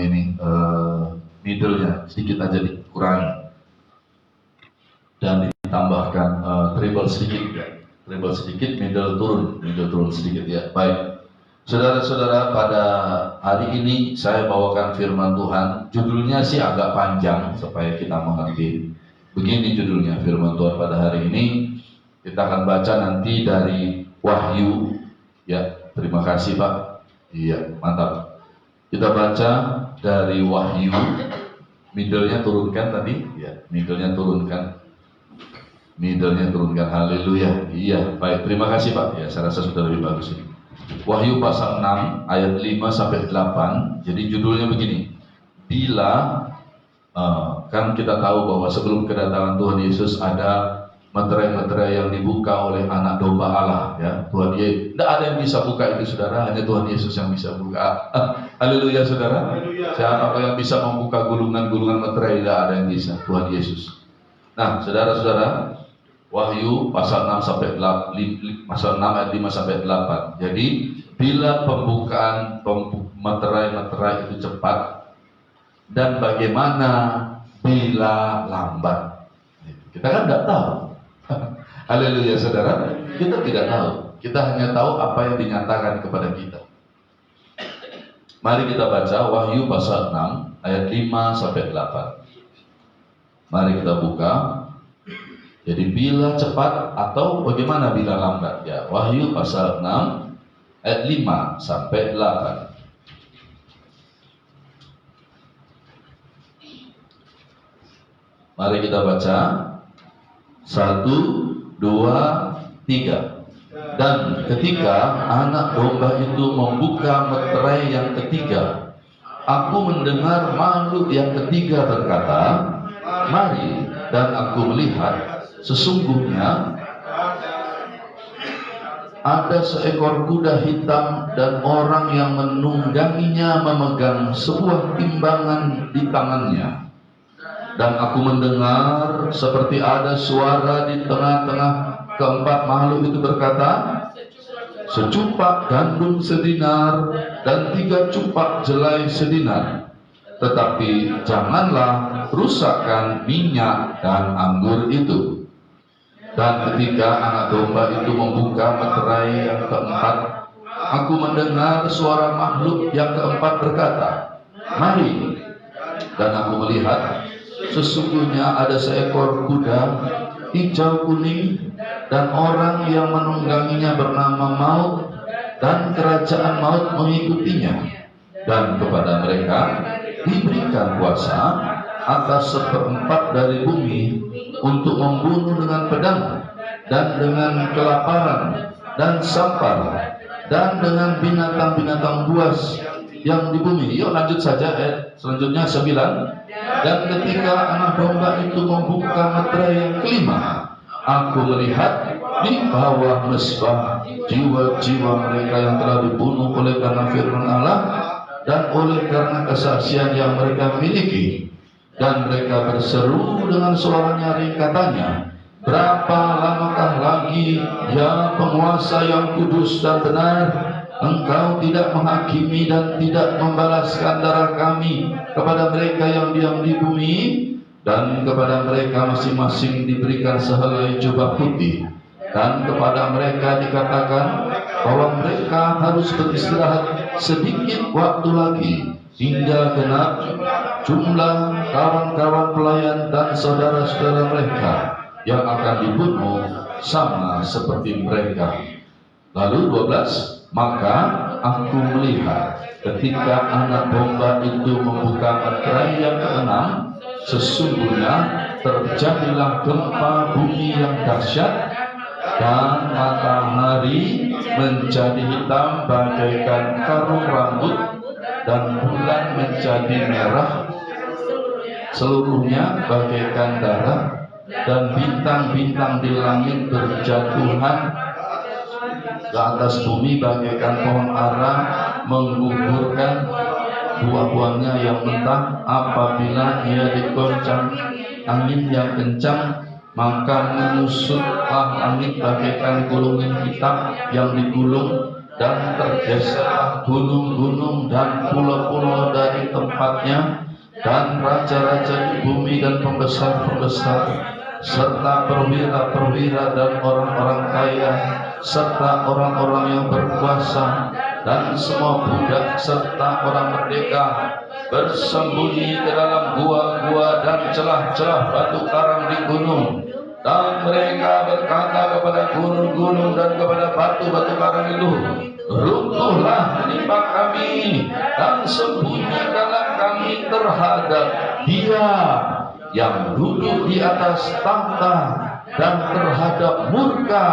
ini middle-nya sedikit aja dikurangi dan ditambahkan treble sedikit ya. Treble sedikit, middle turun sedikit ya. Baik. Saudara-saudara, pada hari ini saya bawakan firman Tuhan. Judulnya sih agak panjang supaya kita mengerti. Begini judulnya firman Tuhan pada hari ini. Kita akan baca nanti dari Wahyu. Ya, terima kasih Pak. Iya, mantap. Kita baca dari Wahyu. Middle-nya turunkan tadi. Ya, middle-nya turunkan. Haleluya. Iya, baik. Terima kasih Pak. Ya, saya rasa sudah lebih bagus ini. Wahyu pasal 6 ayat 5 sampai 8. Jadi judulnya begini. Bila kan kita tahu bahwa sebelum kedatangan Tuhan Yesus ada meterai-meterai yang dibuka oleh anak domba Allah ya. Tuhan Yesus, tidak ada yang bisa buka itu saudara, hanya Tuhan Yesus yang bisa buka. Haleluya saudara. Siapa yang bisa membuka gulungan-gulungan meterai? Tidak ada yang bisa, Tuhan Yesus. Nah, saudara-saudara, Wahyu pasal 6 ayat 5 sampai 8. Jadi bila pembukaan meterai-meterai itu cepat dan bagaimana bila lambat? Kita kan tidak tahu. Haleluya saudara. Kita tidak tahu. Kita hanya tahu apa yang dinyatakan kepada kita. Mari kita baca Wahyu pasal 6 ayat 5 sampai 8. Mari kita buka. Jadi bila cepat atau bagaimana bila lambat ya. Wahyu pasal 6 ayat 5 sampai 8. Mari kita baca. 1, 2, 3. Dan ketika anak domba itu membuka meterai yang ketiga, aku mendengar makhluk yang ketiga berkata, mari. Dan aku melihat sesungguhnya ada seekor kuda hitam dan orang yang menungganginya memegang sebuah timbangan di tangannya. Dan aku mendengar seperti ada suara di tengah-tengah keempat makhluk itu berkata, secupak gandum sedinar dan 3 cupak jelai sedinar. Tetapi janganlah rusakkan minyak dan anggur itu. Dan ketika anak domba itu membuka meterai yang keempat, aku mendengar suara makhluk yang keempat berkata, mari. Dan aku melihat sesungguhnya ada seekor kuda hijau kuning dan orang yang menungganginya bernama Maut, dan kerajaan maut mengikutinya. Dan kepada mereka diberikan kuasa atas 1/4 dari bumi untuk membunuh dengan pedang dan dengan kelaparan dan sampar dan dengan binatang-binatang buas yang di bumi. Yuk lanjut saja ayat selanjutnya 9. Dan ketika anak domba itu membuka meterai yang kelima, aku melihat di bawah mezbah jiwa-jiwa mereka yang telah dibunuh oleh karena firman Allah dan oleh karena kesaksian yang mereka miliki. Dan mereka berseru dengan suara nyaring katanya, berapa lamakah lagi ya penguasa yang kudus dan benar, engkau tidak menghakimi dan tidak membalaskan darah kami kepada mereka yang diam di bumi? Dan kepada mereka masing-masing diberikan sehelai jubah putih, dan kepada mereka dikatakan bahwa mereka harus beristirahat sedikit waktu lagi hingga genap jumlah kawan-kawan pelayan dan saudara-saudara mereka yang akan dibunuh sama seperti mereka. Lalu 12, maka aku melihat ketika anak domba itu membuka meterai yang keenam, sesungguhnya terjadilah gempa bumi yang dahsyat, dan matahari menjadi hitam bagaikan karung rambut, dan bulan menjadi merah seluruhnya bagaikan darah, dan bintang-bintang di langit berjatuhan ke atas bumi bagaikan pohon ara menggugurkan buah-buahnya yang mentah apabila ia digoncang angin yang kencang. Maka menyusutlah langit bagaikan gulungan hitam yang digulung, dan tergeserlah gunung-gunung dan pulau-pulau dari tempat keempatnya, dan raja-raja di bumi dan pembesar-pembesar, serta perwira-perwira dan orang-orang kaya, serta orang-orang yang berkuasa, dan semua budak serta orang merdeka bersembunyi ke dalam gua-gua dan celah-celah batu karang di gunung. Dan mereka berkata kepada gunung-gunung dan kepada batu-batu karang itu, runtuhlah menimpa kami, dan sembunyikanlah kami terhadap Dia yang duduk di atas tahta dan terhadap murka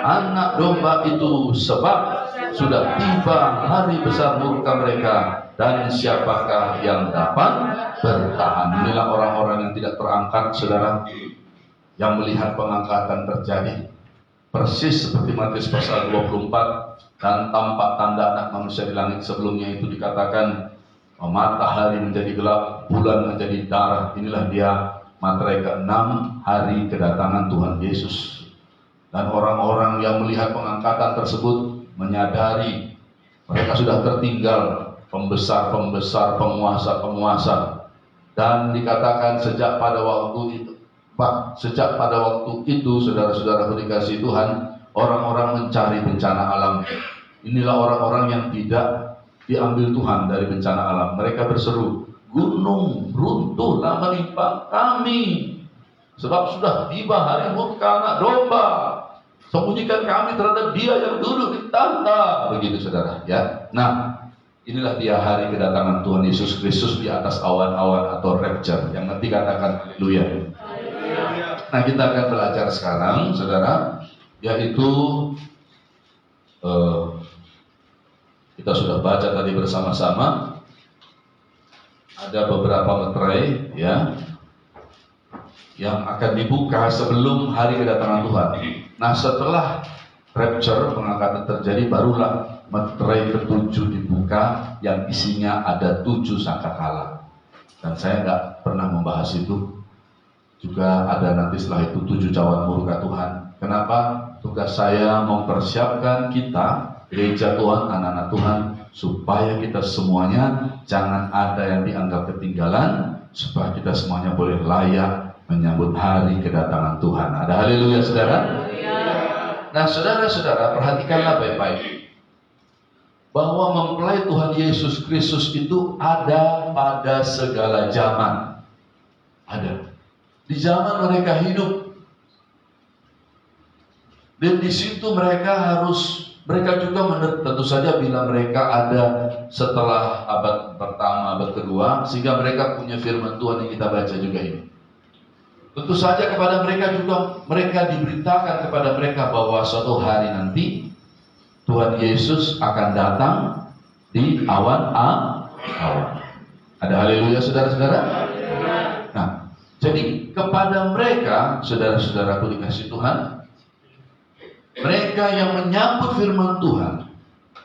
Anak Domba itu, sebab sudah tiba hari besar murka mereka, dan siapakah yang dapat bertahan? Inilah orang-orang yang tidak terangkat, saudara, yang melihat pengangkatan terjadi persis seperti Matius pasal 24, dan tampak tanda Anak Manusia di langit. Sebelumnya itu dikatakan matahari menjadi gelap, bulan menjadi darah. Inilah dia materai ke-6, hari kedatangan Tuhan Yesus. Dan orang-orang yang melihat pengangkatan tersebut menyadari mereka sudah tertinggal pembesar-pembesar, penguasa-penguasa. Dan dikatakan sejak pada waktu itu, saudara-saudara dikasihi Tuhan, orang-orang mencari bencana alam. Inilah orang-orang yang tidak diambil Tuhan dari bencana alam. Mereka berseru, gunung runtuhlah menimpa kami, sebab sudah tiba hari murka Anak Domba. Sembunyikan kami terhadap Dia yang duduk di tahta. Begitu, saudara, ya. Nah, inilah dia hari kedatangan Tuhan Yesus Kristus di atas awan-awan atau rapture. Yang nanti katakan haleluya. Nah, kita akan belajar sekarang, saudara, yaitu kita sudah baca tadi bersama-sama. Ada beberapa materai, ya, yang akan dibuka sebelum hari kedatangan Tuhan. Nah, setelah rapture, pengangkatan terjadi, barulah materai ke-7 dibuka, yang isinya ada 7 sangkakala. Dan saya nggak pernah membahas itu. Juga ada nanti setelah itu 7 cawan murka Tuhan. Kenapa? Tugas saya mempersiapkan kita, gereja Tuhan, anak-anak Tuhan, supaya kita semuanya jangan ada yang dianggap ketinggalan, supaya kita semuanya boleh layak menyambut hari kedatangan Tuhan. Ada haleluya, saudara? Nah, saudara-saudara, perhatikanlah baik-baik bahwa mempelai Tuhan Yesus Kristus itu ada pada segala zaman. Ada di zaman mereka hidup, dan di situ mereka juga tentu saja bila mereka ada setelah abad pertama, abad kedua, sehingga mereka punya firman Tuhan yang kita baca juga ini. Tentu saja kepada mereka juga, mereka diberitakan kepada mereka bahwa suatu hari nanti Tuhan Yesus akan datang di awan-awan. Ada haleluya, saudara-saudara? Nah, jadi kepada mereka, saudara-saudaraku dikasihi Tuhan, mereka yang menyambut firman Tuhan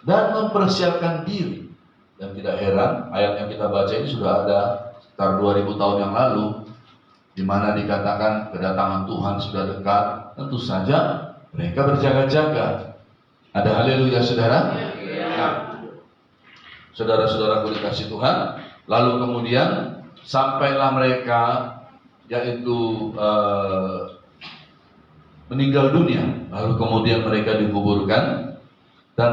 dan mempersiapkan diri. Dan tidak heran, ayat yang kita baca ini sudah ada sekitar 2000 tahun yang lalu, di mana dikatakan kedatangan Tuhan sudah dekat. Tentu saja mereka berjaga-jaga. Ada haleluya, saudara? Nah, saudara-saudaraku dikasihi Tuhan, lalu kemudian sampailah mereka, yaitu meninggal dunia, lalu kemudian mereka dikuburkan. Dan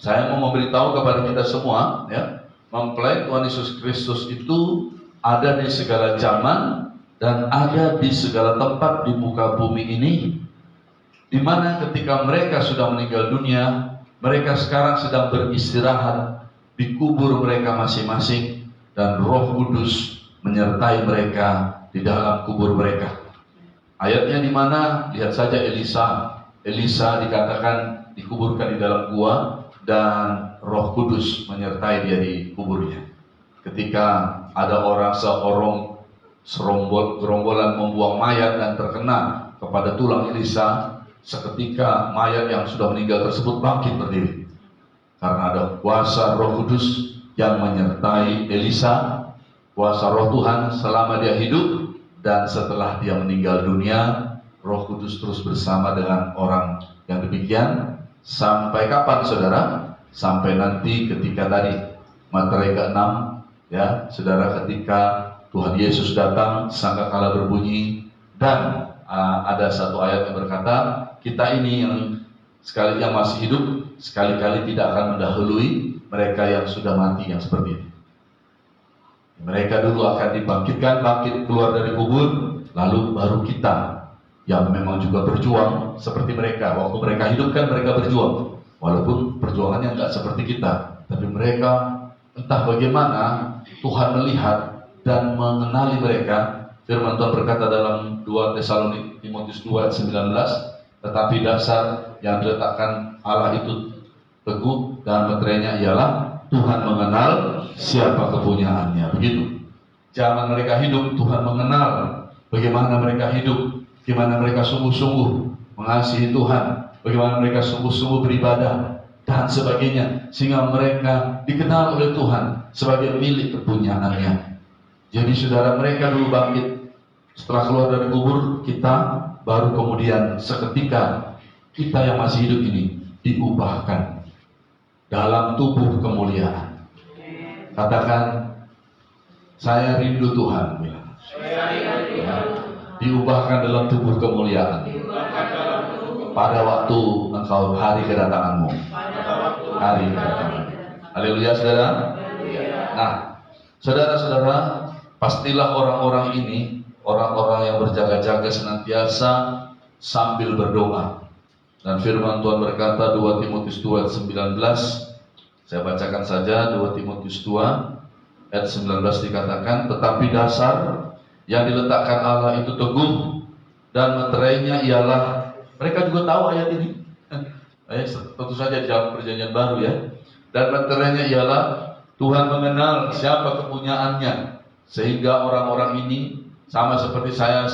saya mau memberitahu kepada kita semua, ya, mempelai Tuhan Yesus Kristus itu ada di segala zaman dan ada di segala tempat di muka bumi ini, di mana ketika mereka sudah meninggal dunia, mereka sekarang sedang beristirahat di kubur mereka masing-masing, dan Roh Kudus menyertai mereka di dalam kubur mereka. Ayatnya di mana? Lihat saja Elisa dikatakan dikuburkan di dalam gua, dan Roh Kudus menyertai dia di kuburnya. Ketika ada orang gerombolan membuang mayat dan terkena kepada tulang Elisa, seketika mayat yang sudah meninggal tersebut bangkit berdiri, karena ada kuasa Roh Kudus yang menyertai Elisa, kuasa Roh Tuhan selama dia hidup, dan setelah dia meninggal dunia, Roh Kudus terus bersama dengan orang yang demikian. Sampai kapan, saudara? Sampai nanti ketika tadi materai ke-6 Ya, saudara, ketika Tuhan Yesus datang, sangkakala berbunyi, dan ada satu ayat yang berkata, kita ini yang yang masih hidup, sekali-kali tidak akan mendahului mereka yang sudah mati yang seperti ini. Mereka dulu akan dibangkitkan, bangkit keluar dari kubur, lalu baru kita yang memang juga berjuang seperti mereka. Waktu mereka hidup kan mereka berjuang, walaupun perjuangannya nggak seperti kita, tapi mereka entah bagaimana Tuhan melihat dan mengenali mereka. Firman Tuhan berkata dalam 2 Timotius 2 ayat 19, tetapi dasar yang diletakkan Allah itu teguh dan meterainya ialah Tuhan mengenal siapa kepunyaannya. Begitu. Zaman mereka hidup, Tuhan mengenal bagaimana mereka hidup, bagaimana mereka sungguh-sungguh mengasihi Tuhan, bagaimana mereka sungguh-sungguh beribadah dan sebagainya, sehingga mereka dikenal oleh Tuhan sebagai milik kepunyaannya. Jadi saudara, mereka dulu bangkit setelah keluar dari kubur, kita baru kemudian seketika kita yang masih hidup ini diubahkan dalam tubuh kemuliaan. Katakan, saya rindu Tuhan, bilang. Ya, diubahkan dalam tubuh kemuliaan pada waktu engkau hari kedatanganmu. Hari kedatangan. Haleluya, saudara. Nah, saudara-saudara, pastilah orang-orang ini, orang-orang yang berjaga-jaga senantiasa sambil berdoa. Dan firman Tuhan berkata 2 Timotius 2 ayat 19, saya bacakan saja 2 Timotius 2 ayat 19 dikatakan, tetapi dasar yang diletakkan Allah itu teguh dan meterainya ialah, mereka juga tahu ayat ini, tentu saja di dalam perjanjian baru ya, dan meterainya ialah Tuhan mengenal siapa kepunyaannya, sehingga orang-orang ini sama seperti saya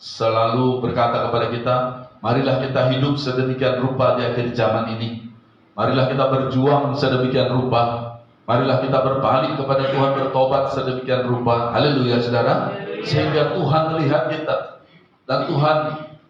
selalu berkata kepada kita, marilah kita hidup sedemikian rupa di akhir zaman ini. Marilah kita berjuang sedemikian rupa. Marilah kita berbalik kepada Tuhan, bertobat sedemikian rupa. Haleluya, saudara. Sehingga Tuhan melihat kita, dan Tuhan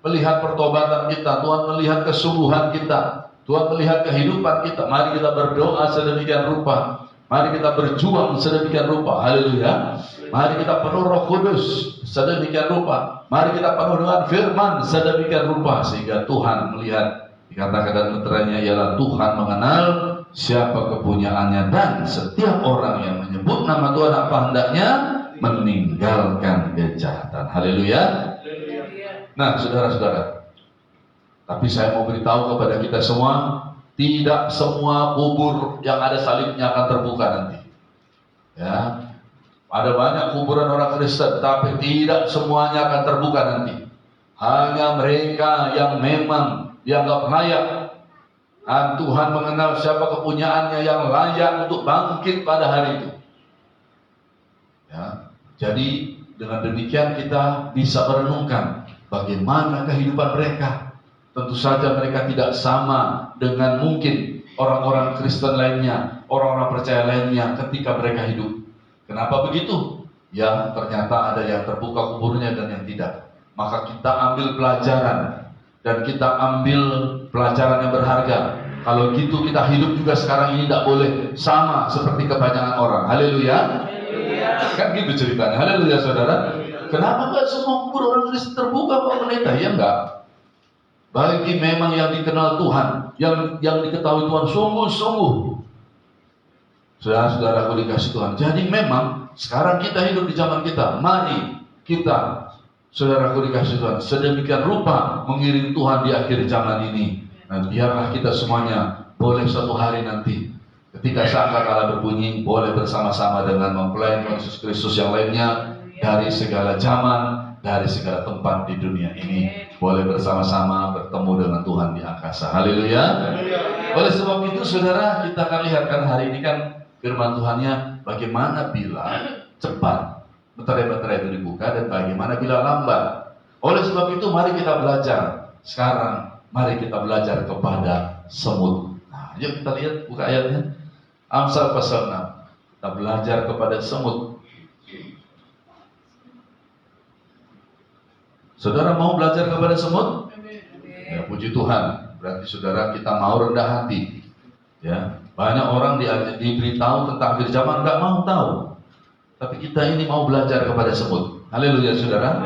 melihat pertobatan kita, Tuhan melihat kesungguhan kita, Tuhan melihat kehidupan kita. Mari kita berdoa sedemikian rupa. Mari kita berjuang sedemikian rupa. Haleluya. Mari kita penuh Roh Kudus sedemikian rupa. Mari kita penuh dengan firman sedemikian rupa, sehingga Tuhan melihat. Dikatakan dan meterainya ialah Tuhan mengenal siapa kepunyaannya, dan setiap orang yang menyebut nama Tuhan apa hendaknya meninggalkan kejahatan. Haleluya. Nah, saudara-saudara, tapi saya mau beritahu kepada kita semua, tidak semua kubur yang ada salibnya akan terbuka nanti. Ya, ada banyak kuburan orang Kristen, tapi tidak semuanya akan terbuka nanti. Hanya mereka yang memang dianggap layak, dan Tuhan mengenal siapa kepunyaannya yang layak untuk bangkit pada hari itu. Ya, jadi dengan demikian kita bisa merenungkan bagaimana kehidupan mereka. Tentu saja mereka tidak sama dengan mungkin orang-orang Kristen lainnya, orang-orang percaya lainnya ketika mereka hidup. Kenapa begitu? Ya, ternyata ada yang terbuka kuburnya dan yang tidak. Maka kita ambil pelajaran, dan kita ambil pelajaran yang berharga. Kalau gitu kita hidup juga sekarang ini tidak boleh sama seperti kebanyakan orang. Haleluya. Kan gitu ceritanya. Haleluya, saudara. Kenapa enggak semua kubur orang Kristen terbuka, Pak Pendeta? Ya enggak. Bagi memang yang dikenal Tuhan, yang diketahui Tuhan sungguh-sungguh. Saudara-saudaraku dikasih Tuhan. Jadi memang sekarang kita hidup di zaman kita. Mari kita, saudaraku dikasih Tuhan, sedemikian rupa mengiring Tuhan di akhir zaman ini. Dan biarlah kita semuanya boleh suatu hari nanti, ketika sangkakala berbunyi, boleh bersama-sama dengan mempelai Yesus Kristus yang lainnya dari segala zaman, dari segala tempat di dunia ini, boleh bersama-sama bertemu dengan Tuhan di angkasa. Haleluya. Oleh sebab itu, saudara, kita akan lihat kan hari ini kan firman Tuhannya, bagaimana bila cepat meterai-meterai itu dibuka, dan bagaimana bila lambat. Oleh sebab itu, mari kita belajar sekarang. Mari kita belajar kepada semut. Nah, yuk kita lihat, buka ayatnya. Amsal pasal 6. Kita belajar kepada semut. Saudara mau belajar kepada semut? Ya, puji Tuhan. Berarti saudara kita mau rendah hati. Ya, banyak orang diberitahu tentang akhir zaman nggak mau tahu. Tapi kita ini mau belajar kepada semut. Haleluya, saudara.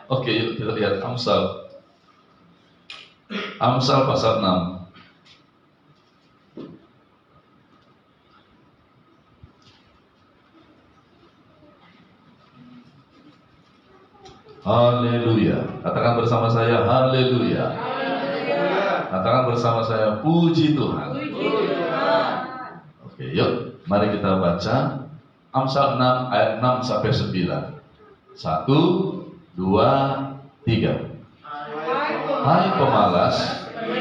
Oke, yuk kita lihat Amsal. Amsal pasal 6. Haleluya. Katakan bersama saya, haleluya. Katakan bersama saya, puji Tuhan. Oke, yuk mari kita baca Amsal 6 ayat 6 sampai 9. 1, 2, 3. Hai pemalas,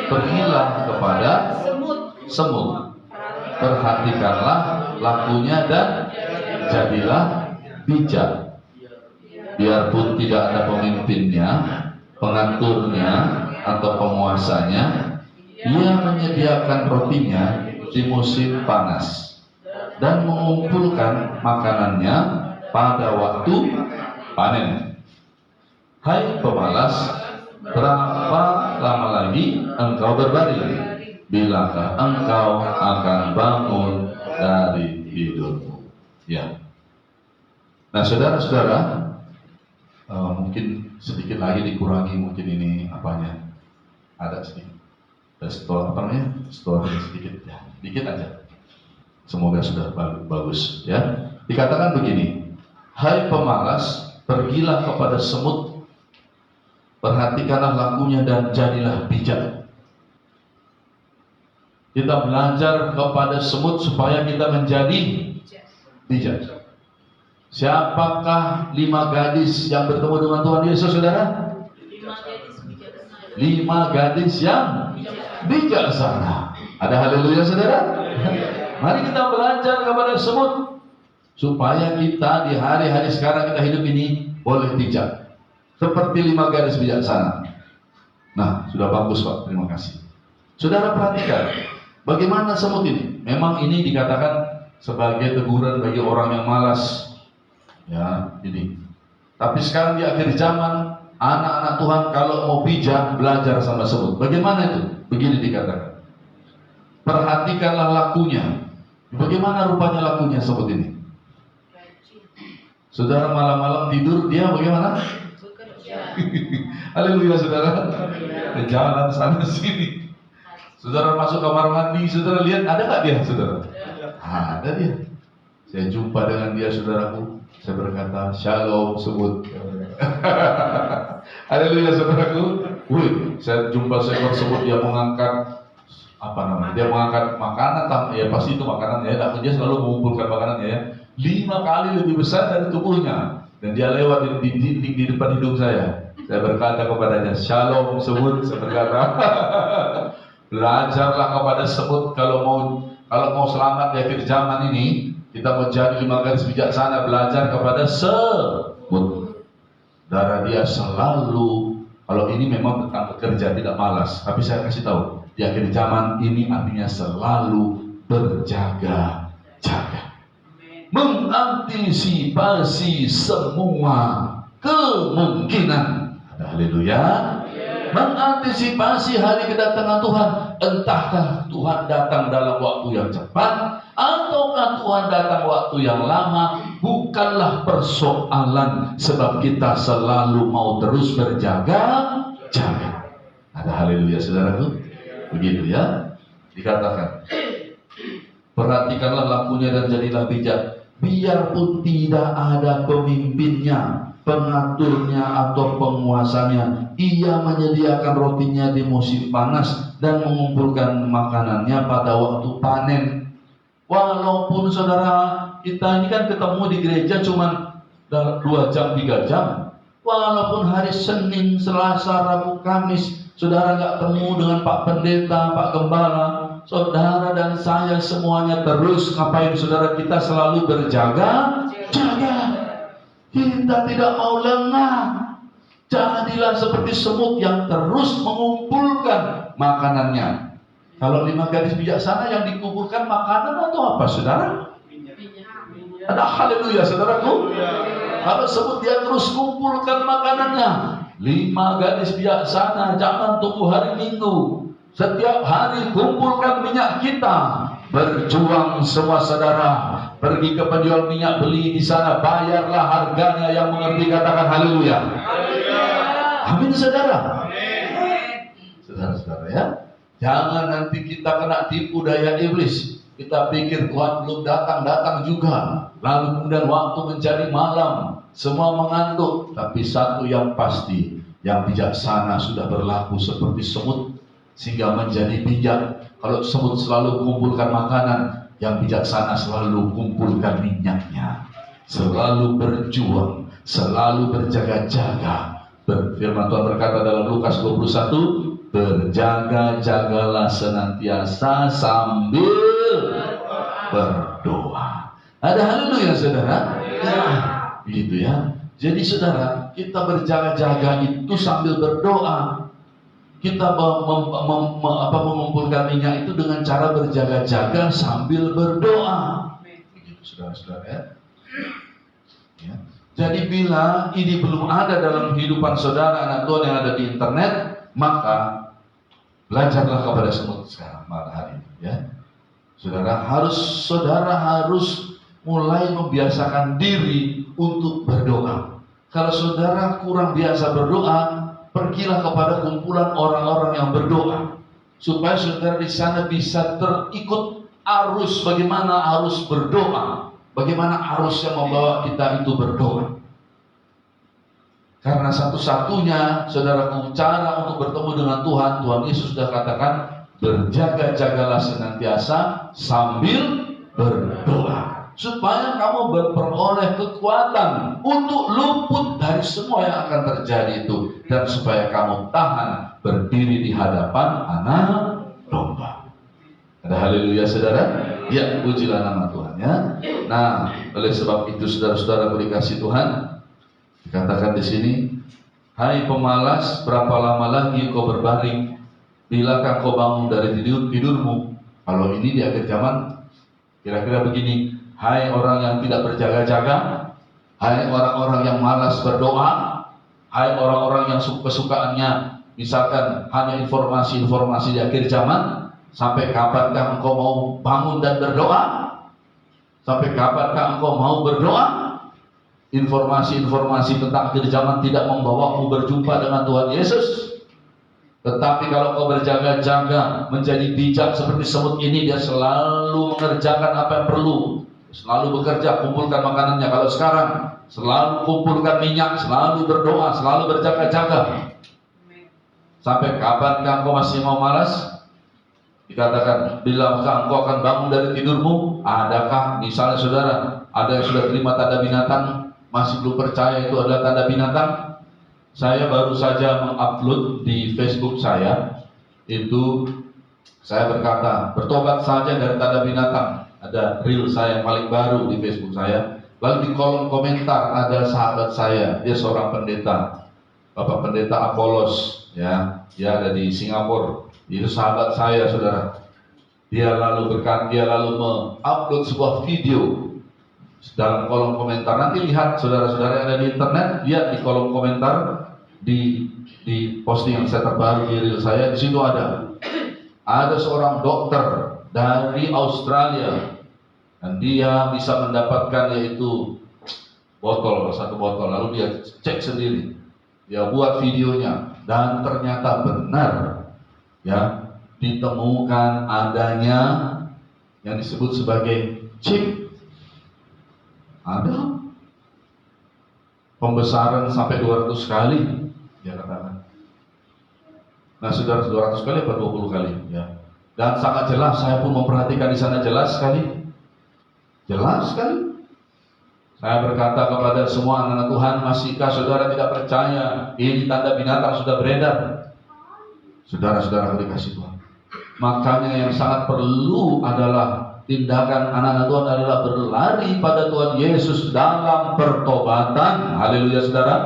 pergilah kepada semut. Perhatikanlah lakunya dan jadilah bijak. Biarpun tidak ada pemimpinnya, pengaturnya, atau penguasanya, ia menyediakan rotinya di musim panas dan mengumpulkan makanannya pada waktu panen. Hai pemalas, berapa lama lagi engkau berbaring? Bilakah engkau akan bangun dari tidurmu? Ya. Nah, saudara-saudara, mungkin sedikit lagi dikurangi, mungkin ini apanya ada sedikit store sedikit ya, dikit aja, semoga sudah bagus ya. Dikatakan begini, hai pemalas, pergilah kepada semut, perhatikanlah lakunya dan jadilah bijak. Kita belajar kepada semut supaya kita menjadi bijak. Siapakah 5 gadis yang bertemu dengan Tuhan Yesus, saudara? 5 gadis yang bijaksana. Ada haleluya, saudara? Mari kita belajar kepada semut supaya kita di hari-hari sekarang kita hidup ini boleh bijak seperti 5 gadis bijaksana. Nah, sudah bagus Pak, terima kasih. Saudara perhatikan bagaimana semut ini. Memang ini dikatakan sebagai teguran bagi orang yang malas. Ya, ini. Tapi sekarang di akhir zaman, anak-anak Tuhan kalau mau bijak belajar sama semut. Bagaimana itu? Begini dikatakan. Perhatikanlah lakunya. Bagaimana rupanya lakunya semut ini? Saudara malam-malam tidur dia bagaimana? Haleluya, saudara. Jalan sana sini. Saudara masuk kamar mandi, saudara lihat ada nggak dia, saudara? Ada dia. Saya jumpa dengan dia, saudaraku. Saya berkata, shalom semut. Haleluya, saudaraku. Wih, saya jumpa seekor semut, dia mengangkat apa namanya? Dia mengangkat makanan, ya pasti itu makanan ya. Dia selalu mengumpulkan makanan ya. 5 kali lebih besar dari tubuhnya, dan dia lewat di dinding di depan hidung saya. Saya berkata kepadanya, shalom semut. Saya berkata, belajarlah kepada semut kalau mau selamat di akhir zaman ini. Kita menjadi 5 gadis bijaksana, belajar kepada semut. Darah dia selalu, kalau ini memang tentang bekerja, tidak malas. Tapi saya kasih tahu, di akhir zaman ini artinya selalu berjaga-jaga, mengantisipasi semua kemungkinan. Haleluya. Mengantisipasi hari kedatangan Tuhan. Entahkah Tuhan datang dalam waktu yang cepat ataukah Tuhan datang waktu yang lama, bukanlah persoalan, sebab kita selalu mau terus berjaga-jaga. Ada haleluya, saudaraku. Begitu ya. Dikatakan, perhatikanlah lakunya dan jadilah bijak. Biarpun tidak ada pemimpinnya, pengaturnya atau penguasanya, ia menyediakan rotinya di musim panas dan mengumpulkan makanannya pada waktu panen. Walaupun saudara kita ini kan ketemu di gereja cuma 2 jam 3 jam, walaupun hari Senin, Selasa, Rabu, Kamis saudara nggak ketemu dengan Pak Pendeta, Pak Gembala, saudara dan saya semuanya terus ngapain, saudara? Kita selalu berjaga-jaga. Kita tidak mau lengah. Jadilah seperti semut yang terus mengumpulkan makanannya. Kalau 5 gadis bijaksana yang dikumpulkan makanan atau apa, saudara? Ada haleluya, saudaraku. Kalau semut dia terus kumpulkan makanannya. 5 gadis bijaksana, jangan tunggu hari Minggu. Setiap hari kumpulkan minyak kita. Berjuang semua saudara, pergi ke penjual minyak, beli di sana, bayarlah harganya. Yang mengerti katakan haleluya. Amin saudara. Saudara-saudara ya, jangan nanti kita kena tipu daya iblis. Kita pikir Tuhan belum datang juga, lalu kemudian waktu menjadi malam, semua mengantuk. Tapi satu yang pasti, yang bijaksana sudah berlaku seperti semut sehingga menjadi bijak. Kalau semut selalu mengumpulkan makanan, yang bijaksana selalu kumpulkan minyaknya. Selalu berjuang, selalu berjaga-jaga. Firman Tuhan berkata dalam Lukas 21, berjaga-jagalah senantiasa sambil berdoa. Ada haleluya saudara? Ya, begitu ya. Jadi saudara, kita berjaga-jaga itu sambil berdoa. Kita mengumpulkan minyak itu dengan cara berjaga-jaga sambil berdoa. Begitu saudara-saudara ya. Ya. Jadi bila ini belum ada dalam kehidupan saudara anak Tuhan yang ada di internet, maka belajarlah kepada semut sekarang malam hari ini ya. Saudara harus mulai membiasakan diri untuk berdoa. Kalau saudara kurang biasa berdoa, pergilah kepada kumpulan orang-orang yang berdoa, supaya saudara di sana bisa terikut arus bagaimana arus berdoa, bagaimana arus yang membawa kita itu berdoa. Karena satu-satunya saudaraku cara untuk bertemu dengan Tuhan Yesus sudah katakan, berjaga-jagalah senantiasa sambil berdoa, supaya kamu berperoleh kekuatan untuk luput dari semua yang akan terjadi itu, dan supaya kamu tahan berdiri di hadapan anak domba. Ada haleluya saudara? Ya, pujilah nama Tuhan ya. Nah, oleh sebab itu saudara-saudara dikasih Tuhan, dikatakan di sini, hai pemalas, berapa lama lagi kau berbaring? Bilakah kau bangun dari tidurmu? Kalau ini di akhir zaman kira-kira begini, hai orang yang tidak berjaga-jaga, hai orang-orang yang malas berdoa, hai orang-orang yang kesukaannya misalkan hanya informasi-informasi di akhir zaman, sampai kapankah engkau mau bangun dan berdoa? Sampai kapankah engkau mau berdoa? Informasi-informasi tentang akhir zaman tidak membawamu berjumpa dengan Tuhan Yesus. Tetapi kalau kau berjaga-jaga, menjadi bijak seperti semut ini, dia selalu mengerjakan apa yang perlu, selalu bekerja, kumpulkan makanannya. Kalau sekarang, selalu kumpulkan minyak, selalu berdoa, selalu berjaga-jaga. Sampai kapankah engkau masih mau malas? Dikatakan, bilakah engkau akan bangun dari tidurmu? Adakah misalnya saudara, ada yang sudah terima tanda binatang, masih belum percaya itu adalah tanda binatang? Saya baru saja mengupload di Facebook saya, itu saya berkata, bertobat saja dari tanda binatang. Ada reel saya yang paling baru di Facebook saya. Lalu di kolom komentar ada sahabat saya, dia seorang pendeta, Bapak Pendeta Apolos, ya, dia ada di Singapura. Itu sahabat saya, saudara. Dia lalu mengupload sebuah video dalam kolom komentar. Nanti lihat saudara-saudara yang ada di internet, lihat di kolom komentar di posting yang saya terbaru di reel saya. Di situ ada seorang dokter dari Australia, dan dia bisa mendapatkan yaitu satu botol, lalu dia cek sendiri, dia buat videonya, dan ternyata benar ya, ditemukan adanya yang disebut sebagai chip. Ada pembesaran sampai 200 kali, dia katakan. Nah, saudara, 200 kali atau 20 kali ya. Dan sangat jelas, saya pun memperhatikan di sana jelas sekali. Jelas sekali. Saya berkata kepada semua anak Tuhan, masihkah saudara tidak percaya ini tanda binatang sudah beredar? Saudara-saudara dikasih Tuhan. Makanya yang sangat perlu adalah tindakan anak-anak Tuhan adalah berlari pada Tuhan Yesus dalam pertobatan. Haleluya saudara.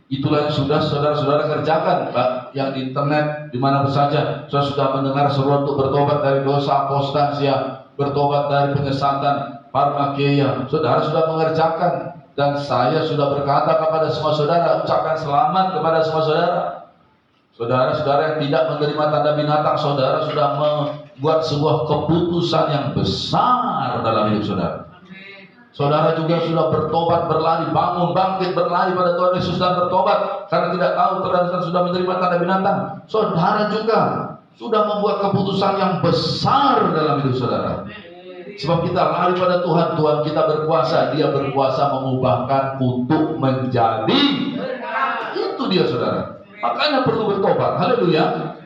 Itulah yang sudah saudara-saudara kerjakan, Pak, yang di internet, di mana saja saudara sudah mendengar seruan untuk bertobat dari dosa apostasia, bertobat dari penyesatan, parmakeia. Saudara sudah mengerjakan, dan saya sudah berkata kepada semua saudara, ucapkan selamat kepada semua saudara. Saudara-saudara yang tidak menerima tanda binatang, saudara sudah membuat sebuah keputusan yang besar dalam hidup saudara. Saudara juga sudah bertobat, berlari, bangun, bangkit, berlari pada Tuhan Yesus dan bertobat karena tidak tahu saudara sudah menerima tanda binatang. Saudara juga sudah membuat keputusan yang besar dalam hidup saudara. Sebab kita lari pada Tuhan, Tuhan kita berkuasa, Dia berkuasa mengubahkan untuk menjadi. Itu dia saudara. Makanya perlu bertobat. Haleluya.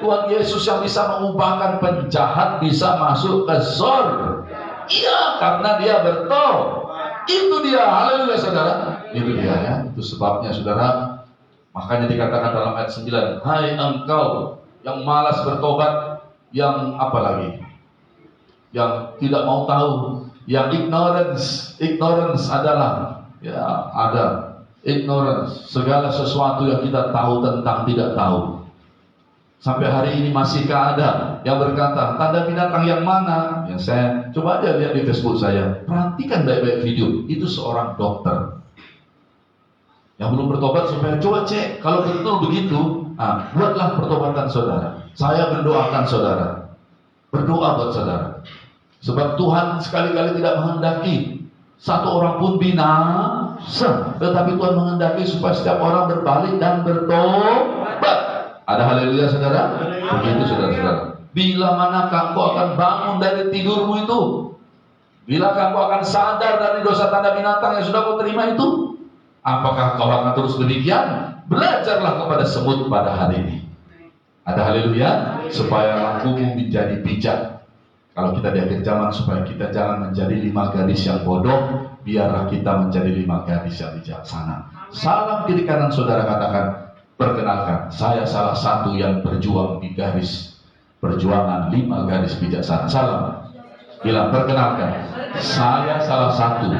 Tuhan Yesus yang bisa mengubahkan penjahat bisa masuk ke surga. Iya, karena Dia bertobat. Itu dia, haleluya saudara. Itu dia ya. Itu sebabnya saudara. Makanya dikatakan dalam ayat 9, hai engkau yang malas bertobat, yang apa lagi? Yang tidak mau tahu, yang ignorance adalah ya ada ignorance, segala sesuatu yang kita tahu tentang tidak tahu. Sampai hari ini masihkah ada yang berkata tanda binatang yang mana? Ya, saya coba aja lihat di Facebook saya, perhatikan baik-baik video. Itu seorang dokter yang belum bertobat supaya coba cek kalau betul begitu. Buatlah pertobatan saudara. Saya mendoakan saudara, berdoa buat saudara. Sebab Tuhan sekali-kali tidak menghendaki satu orang pun binasa, tetapi Tuhan menghendaki supaya setiap orang berbalik dan bertobat. Ada haleluya saudara? Begitu saudara-saudara. Bila manakah kau akan bangun dari tidurmu itu? Bila kau akan sadar dari dosa tanda binatang yang sudah kau terima itu? Apakah kau akan terus demikian? Belajarlah kepada semut pada hari ini. Ada haleluya? Supaya lakumu menjadi bijak. Kalau kita di akhir zaman, supaya kita jangan menjadi 5 gadis yang bodoh, biarlah kita menjadi 5 gadis yang bijaksana. Salam kiri kanan saudara, katakan, perkenalkan, saya salah satu yang berjuang di garis perjuangan 5 gadis bijaksana. Salam. Bilang, perkenalkan, saya salah satu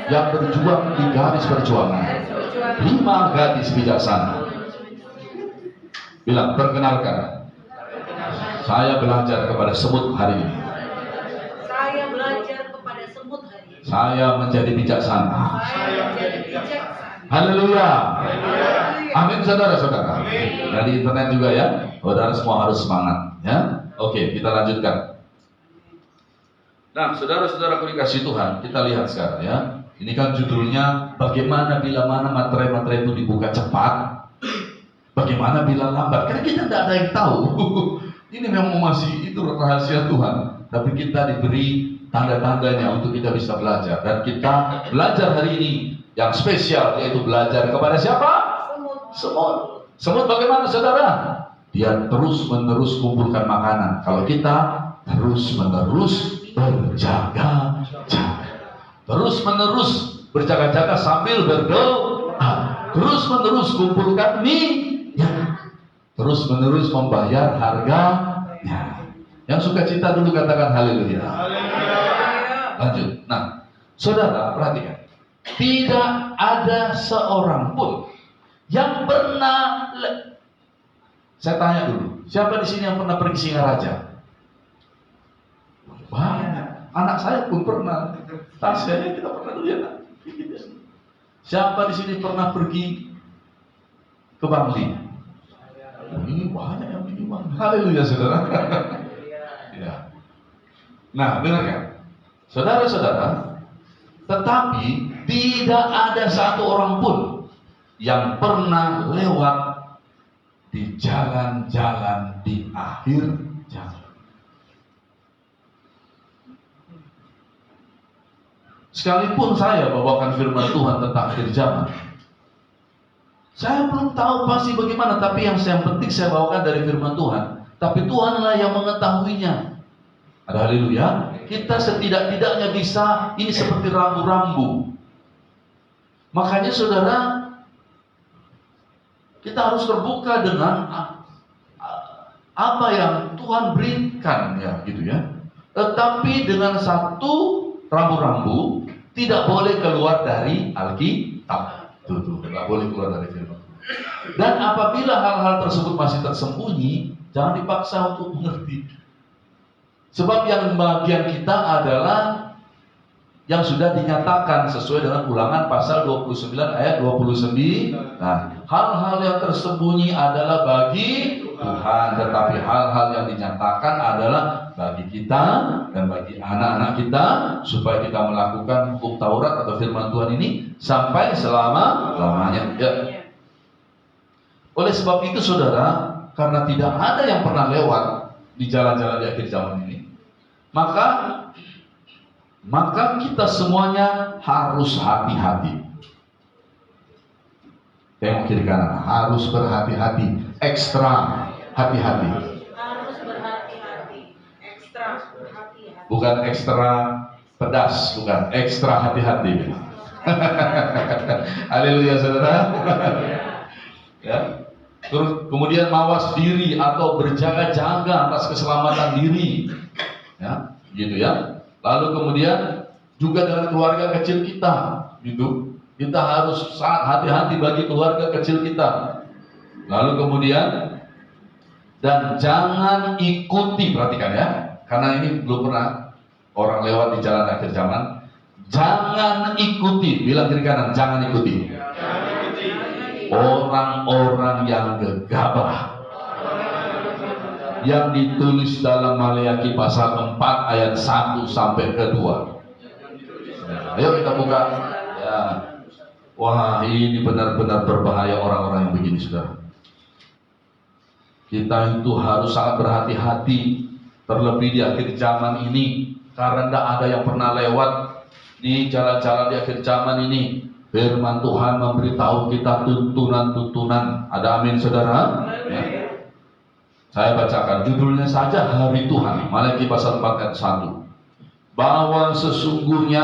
yang berjuang di garis perjuangan 5 gadis bijaksana. Bilang, perkenalkan, saya belajar kepada semut hari ini. Saya belajar kepada semut hari ini. Saya menjadi bijaksana. Saya menjadi bijaksana. Haleluya. Amin saudara-saudara. Dari internet juga ya. Saudara semua harus semangat ya. Oke, kita lanjutkan. Nah, saudara-saudara dikasih Tuhan, kita lihat sekarang ya. Ini kan judulnya bagaimana bila mana materai-materai itu dibuka cepat, bagaimana bila lambat. Karena kita tidak ada yang tahu. Ini memang masih itu rahasia Tuhan. Tapi kita diberi tanda-tandanya untuk kita bisa belajar. Dan kita belajar hari ini yang spesial, yaitu belajar kepada siapa? Semut. Semut bagaimana saudara? Dia terus-menerus kumpulkan makanan. Kalau kita terus-menerus berjaga-jaga. Terus-menerus berjaga-jaga sambil berdoa. Terus-menerus kumpulkan mie. Terus-menerus membayar harganya. Yang suka cita dulu katakan haleluya. Lanjut. Nah, saudara perhatikan. Tidak ada seorang pun yang pernah, saya tanya dulu, siapa di sini yang pernah pergi Singaraja? Banyak. Anak saya pun pernah. Tasya kita pernah lihat. Siapa di sini pernah pergi ke Bangli? Ini banyak yang pergi Bangli. Haleluya saudara. Ya. Nah, dengarkan, saudara-saudara. Tetapi tidak ada satu orang pun yang pernah lewat di jalan-jalan di akhir jalan. Sekalipun saya bawakan firman Tuhan tentang akhir zaman, saya belum tahu pasti bagaimana, tapi yang penting saya bawakan dari firman Tuhan. Tapi Tuhanlah yang mengetahuinya. Ada haleluya. Kita setidak-tidaknya bisa, ini seperti rambu-rambu. Makanya saudara, kita harus terbuka dengan apa yang Tuhan berikan ya, gitu ya. Tetapi dengan satu rambu-rambu, tidak boleh keluar dari Alkitab. Tuh, tidak boleh keluar dari firman. Dan apabila hal-hal tersebut masih tersembunyi, jangan dipaksa untuk mengerti. Sebab yang bagian kita adalah yang sudah dinyatakan sesuai dengan Ulangan pasal 29 ayat 29. Nah, hal-hal yang tersembunyi adalah bagi Tuhan, tetapi hal-hal yang dinyatakan adalah bagi kita dan bagi anak-anak kita, supaya kita melakukan hukum Taurat atau firman Tuhan ini sampai selama-lamanya. Ya. Oleh sebab itu saudara, karena tidak ada yang pernah lewat di jalan-jalan di akhir zaman ini, maka kita semuanya harus hati-hati. Tengok kiri kanan, harus berhati-hati, ekstra hati-hati. Harus berhati-hati, ekstra hati-hati. Bukan ekstra pedas, bukan ekstra hati-hati. Haleluya saudara. Ya. Terus kemudian mawas diri atau berjaga-jaga atas keselamatan diri. Ya, gitu ya. Lalu kemudian juga dengan keluarga kecil kita, gitu. Kita harus sangat hati-hati bagi keluarga kecil kita. Lalu kemudian, dan jangan ikuti, perhatikan ya, karena ini belum pernah orang lewat di jalan akhir zaman. Jangan ikuti, bilang kiri kanan, jangan ikuti orang-orang yang gegabah, yang ditulis dalam Maleakhi pasal 4 ayat 1 sampai ke 2. Ayo kita buka ya. Wah, ini benar-benar berbahaya orang-orang yang begini saudara. Kita itu harus sangat berhati-hati, terlebih di akhir zaman ini, karena tidak ada yang pernah lewat di jalan-jalan di akhir zaman ini. Firman Tuhan memberitahu kita tuntunan-tuntunan. Ada amin saudara? Ya. Saya bacakan judulnya saja, Hari Tuhan, Maleakhi pasal 4 ayat 1. Bahwa sesungguhnya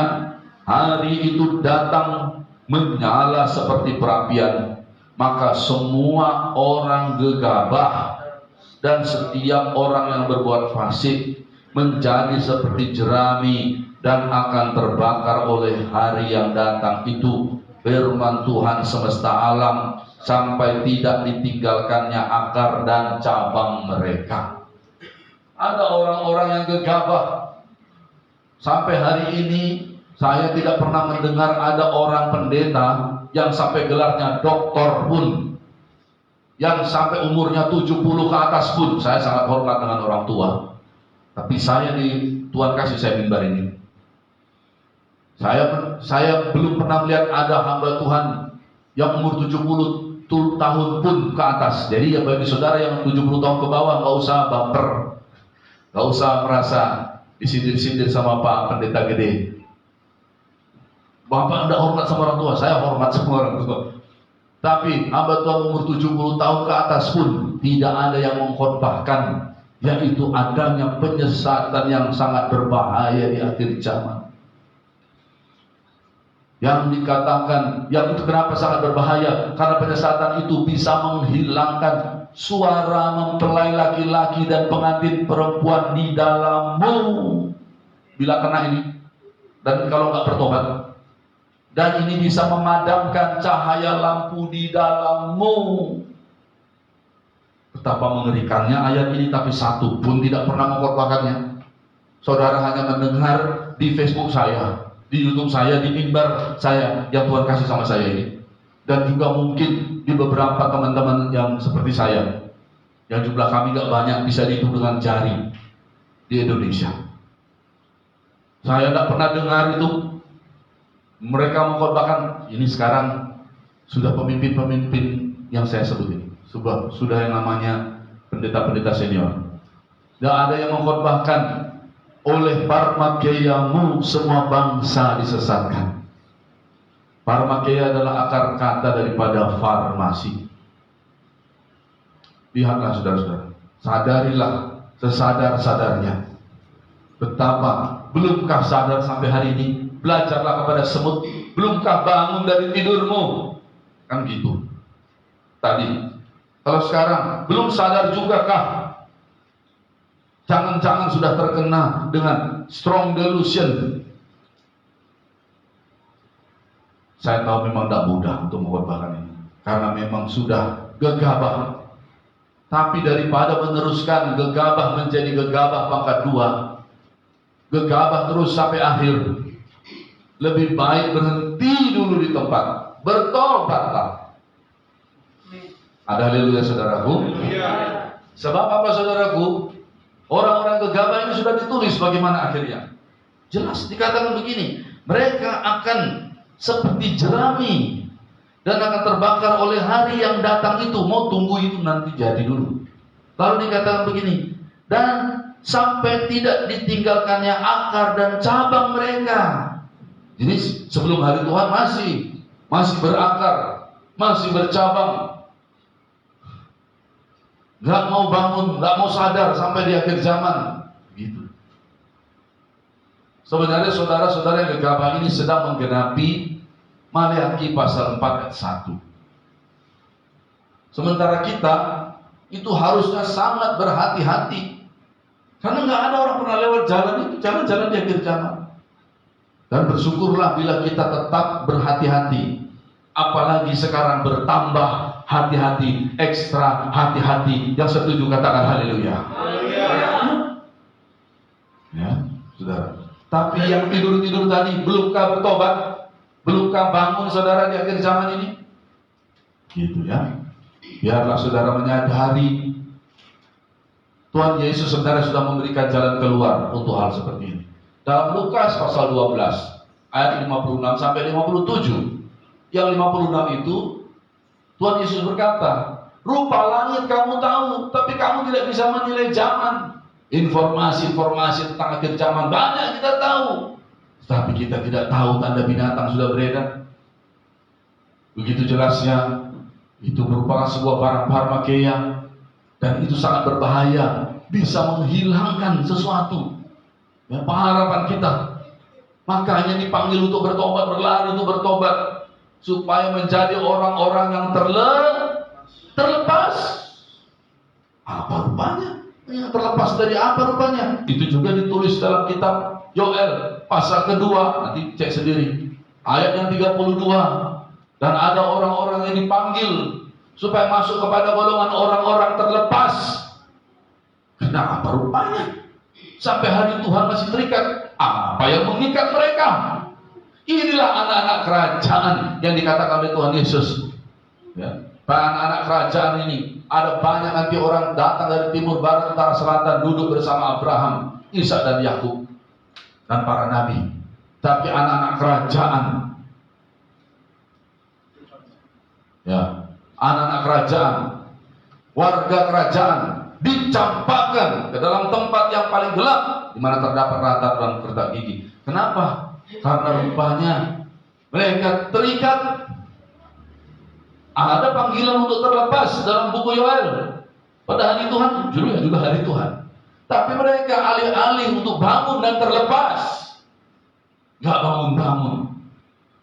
hari itu datang menyala seperti perapian, maka semua orang gegabah dan setiap orang yang berbuat fasik menjadi seperti jerami dan akan terbakar oleh hari yang datang itu. Firman Tuhan semesta alam, sampai tidak ditinggalkannya akar dan cabang mereka. Ada orang-orang yang gegabah. Sampai hari ini saya tidak pernah mendengar ada orang pendeta yang sampai gelarnya doktor pun, yang sampai umurnya 70 ke atas pun. Saya sangat hormat dengan orang tua, tapi saya di Tuhan kasih saya mimbar ini, saya belum pernah melihat ada hamba Tuhan yang umur 70 tahun pun ke atas. Jadi ya bagi saudara yang 70 tahun ke bawah, nggak usah baper, nggak usah merasa disindir-sindir sama Pak Pendeta gede. Bapak tidak hormat sama orang tua, saya hormat sama orang tua. Tapi hamba Tuhan umur 70 tahun ke atas pun tidak ada yang mengkhotbahkan, yaitu adanya penyesatan yang sangat berbahaya di akhir zaman. Yang dikatakan, yang itu kenapa sangat berbahaya? Karena penyesatan itu bisa menghilangkan suara mempelai laki-laki dan pengantin perempuan di dalammu bila kena ini, dan kalau nggak bertobat. Dan ini bisa memadamkan cahaya lampu di dalammu. Betapa mengerikannya ayat ini, tapi satu pun tidak pernah mengkhotbahkannya. Saudara hanya mendengar di Facebook saya, di YouTube saya, di mimbar saya yang Tuhan kasih sama saya ini. Dan juga mungkin di beberapa teman-teman yang seperti saya, yang jumlah kami gak banyak, bisa dihitung dengan jari di Indonesia. Saya tidak pernah dengar itu mereka mengkhotbahkan. Ini sekarang sudah pemimpin-pemimpin yang saya sebut ini, sudah yang namanya pendeta-pendeta senior. Tidak ada yang mengkhotbahkan, oleh parmakeiamu semua bangsa disesatkan. Parmakeia adalah akar kata daripada farmasi. Lihatlah saudara-saudara, sadarilah sesadar-sadarnya. Betapa, belumkah sadar sampai hari ini? Belajarlah kepada semut, belumkah bangun dari tidurmu? Kan gitu tadi. Kalau sekarang belum sadar juga kah? Jangan-jangan sudah terkena dengan strong delusion. Saya tahu memang tidak mudah untuk mengkhotbahkan ini, karena memang sudah gegabah. Tapi daripada meneruskan gegabah menjadi gegabah pangkat 2, gegabah terus sampai akhir, Lebih baik berhenti dulu di tempat, bertobatlah. Ada haleluya saudaraku. Sebab apa saudaraku? Orang-orang gegabah ini sudah ditulis bagaimana akhirnya. Jelas dikatakan begini, mereka akan seperti jerami dan akan terbakar oleh hari yang datang itu. Mau tunggu itu nanti jadi dulu. Lalu dikatakan begini, dan sampai tidak ditinggalkannya akar dan cabang mereka. Jadi sebelum hari Tuhan masih berakar, masih bercabang. Gak mau bangun, gak mau sadar sampai di akhir zaman. Gitu. Sebenarnya saudara-saudara yang gegabah ini sedang menggenapi Maleakhi pasal 4 ayat 1. Sementara kita itu harusnya sangat berhati-hati. Karena nggak ada orang pernah lewat jalan itu, jalan-jalan di akhir zaman. Dan bersyukurlah bila kita tetap berhati-hati. Apalagi sekarang bertambah hati-hati, ekstra hati-hati. Yang setuju katakan haleluya. Ya, saudara. Tapi yang tidur-tidur tadi, belumkah bertobat? Belumkah bangun saudara di akhir zaman ini? Gitu ya. Biarlah saudara menyadari Tuhan Yesus sebenarnya sudah memberikan jalan keluar untuk hal seperti ini. Dalam Lukas pasal 12 ayat 56 sampai 57. Yang 56 itu Tuhan Yesus berkata, rupa langit kamu tahu, tapi kamu tidak bisa menilai zaman. Informasi-informasi tentang akhir zaman banyak kita tahu, tapi kita tidak tahu tanda binatang sudah beredar. Begitu jelasnya, itu merupakan sebuah barang parmakeia, dan itu sangat berbahaya, bisa menghilangkan sesuatu. Ya, pengharapan kita. Makanya dipanggil untuk bertobat, berlari untuk bertobat, supaya menjadi orang-orang yang terlepas. Apa rupanya? Ya, terlepas dari apa rupanya? Itu juga ditulis dalam kitab Yoel pasal kedua, nanti cek sendiri, ayat yang 32. Dan ada orang-orang yang dipanggil supaya masuk kepada golongan orang-orang terlepas. Kenapa rupanya? Sampai hari Tuhan masih terikat. Apa yang mengikat mereka? Inilah anak-anak kerajaan yang dikatakan oleh Tuhan Yesus. Ya. Anak-anak kerajaan ini, ada banyak nanti orang datang dari timur, barat, utara, selatan, duduk bersama Abraham, Ishak dan Yakub dan para nabi. Tapi anak-anak kerajaan, ya, anak-anak kerajaan, warga kerajaan dicampakkan ke dalam tempat yang paling gelap, di mana terdapat rata dan kertak gigi. Kenapa? Karena rupanya mereka terikat. Ada panggilan untuk terlepas dalam buku Yoel pada hari Tuhan, juga hari Tuhan. Tapi mereka alih-alih untuk bangun dan terlepas, gak bangun-bangun,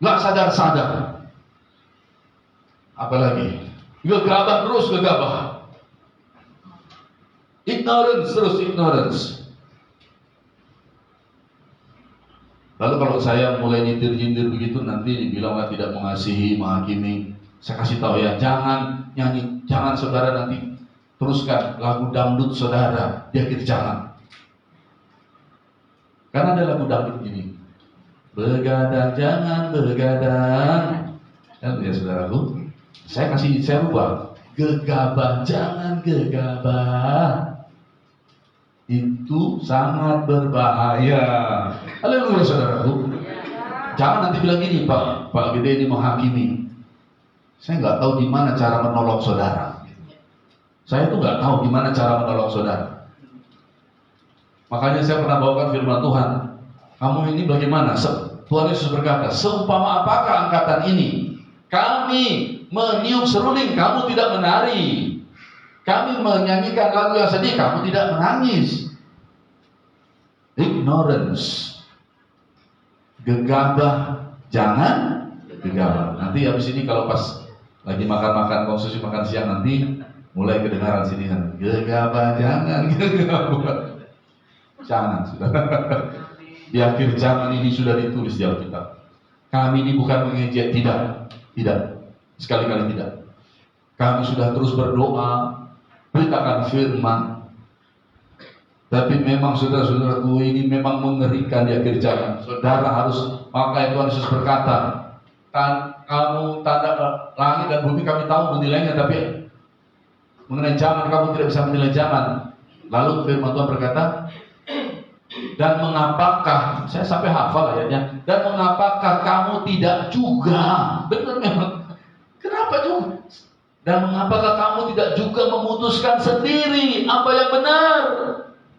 gak sadar-sadar. Apalagi gegabah terus gegabah, ignorance terus ignorance. Lalu kalau saya mulai nyindir-nyindir begitu, nanti dibilang tidak mengasihi, menghakimi. Saya kasih tahu ya, jangan nyanyi, jangan saudara nanti teruskan lagu dangdut saudara di akhir jalan. Karena ada lagu dangdut gini, begadang jangan begadang, kan ya saudaraku. Saya rubah, gegabah jangan gegabah, itu sangat berbahaya. Haleluya saudaraku. Jangan nanti bilang gini, Pak Gede ini menghakimi. Saya nggak tahu gimana cara menolong saudara. Saya tuh nggak tahu gimana cara menolong saudara. Makanya saya pernah bawakan firman Tuhan. Kamu ini bagaimana? Tuhan Yesus berkata, seumpama apakah angkatan ini? Kami meniup seruling, kamu tidak menari. Kami menyanyikan lagu yang sedih, kamu tidak menangis. Ignorance. Gegabah jangan gegabah. Nanti habis ini kalau pas lagi makan-makan, konsumsi makan siang, nanti mulai kedengaran sini kan, gegabah jangan gegabah. Jangan sudah. Di akhir zaman ini sudah ditulis di Alkitab. Kami ini bukan mengejek, tidak, sekali-kali tidak. Kami sudah terus berdoa, beritakan firman. Tapi memang saudara-saudaraku, ini memang mengerikan di akhir zaman. Saudara harus Maka Tuhan Yesus berkata, kamu tanda langit dan bumi kami tahu menilainya, tapi mengenai zaman kamu tidak bisa menilai zaman. Lalu firman Tuhan berkata, dan mengapakah, saya sampai hafal ayatnya, dan mengapakah kamu tidak juga, benar memang, kenapa juga? Dan mengapakah kamu tidak juga memutuskan sendiri apa yang benar?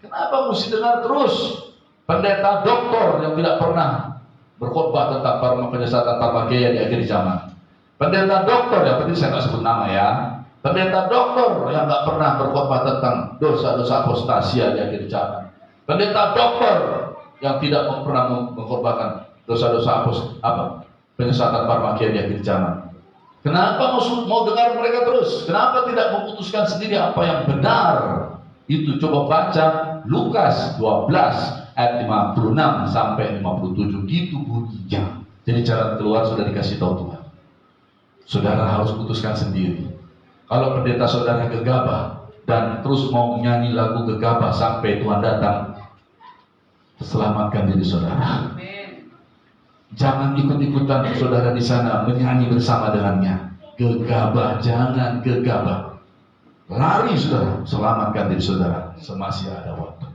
Kenapa mesti dengar terus pendeta doktor yang tidak pernah berkhotbah tentang penyesatan Parmakeia di akhir zaman? Pendeta doktor, yang penting saya nggak sebut nama ya. Pendeta doktor yang nggak pernah berkhotbah tentang dosa-dosa apostasia di akhir zaman. Pendeta doktor yang tidak pernah mengkhotbahkan dosa-dosa penyesatan Parmakeia di akhir zaman. Kenapa mau dengar mereka terus? Kenapa tidak memutuskan sendiri apa yang benar? Itu coba baca Lukas 12 ayat 56 sampai 57. Gitu bunyinya. Jadi jalan keluar sudah dikasih tahu Tuhan. Saudara harus putuskan sendiri. Kalau pendeta saudara gegabah dan terus mau nyanyi lagu gegabah sampai Tuhan datang, selamatkan diri saudara. Jangan ikut-ikutan saudara di sana menyanyi bersama dengannya. Gegabah, jangan gegabah. Lari saudara, selamatkan diri saudara semasih ada waktu.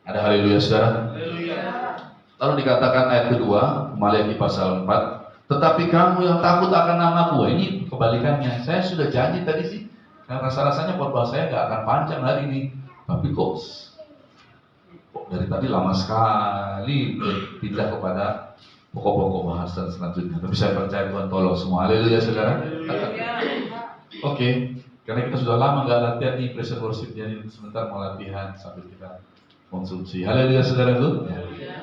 Ada haleluya saudara? Haleluya. Lalu dikatakan ayat kedua, Maliaki pasal 4, tetapi kamu yang takut akan namaku. Ini kebalikannya. Saya sudah janji tadi sih, karena rasa-rasanya khotbah saya nggak akan panjang hari ini. Tapi kok dari tadi lama sekali pindah kepada pokok-pokok bahasan selanjutnya. Tapi saya percaya Tuhan tolong semua. Haleluya saudara. Oke, karena kita sudah lama nggak latihan di praise and worship, jadi sebentar mau latihan sambil kita konsumsi. Haleluya saudaraku.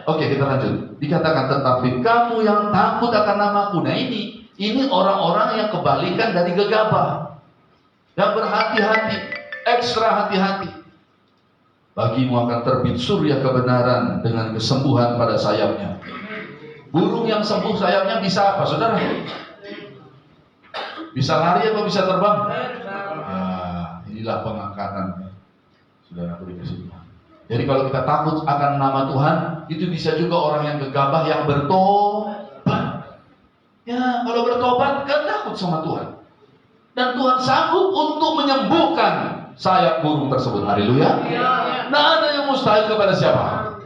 Oke, kita lanjut. Dikatakan tetapi kamu yang takut akan namaku. Nah ini orang-orang yang kebalikan dari gegabah, yang berhati-hati, ekstra hati-hati. Bagimu akan terbit surya kebenaran dengan kesembuhan pada sayapnya. Burung yang sembuh sayapnya bisa apa saudara? Bisa lari atau bisa terbang? Ya, inilah pengangkatan saudaraku dikasih Tuhan. Jadi kalau kita takut akan nama Tuhan, itu bisa juga orang yang gegabah yang bertobat. Ya, kalau bertobat kan takut sama Tuhan. Dan Tuhan sanggup untuk menyembuhkan sayap burung tersebut. Haleluya. Nah, ada yang mustahil kepada siapa?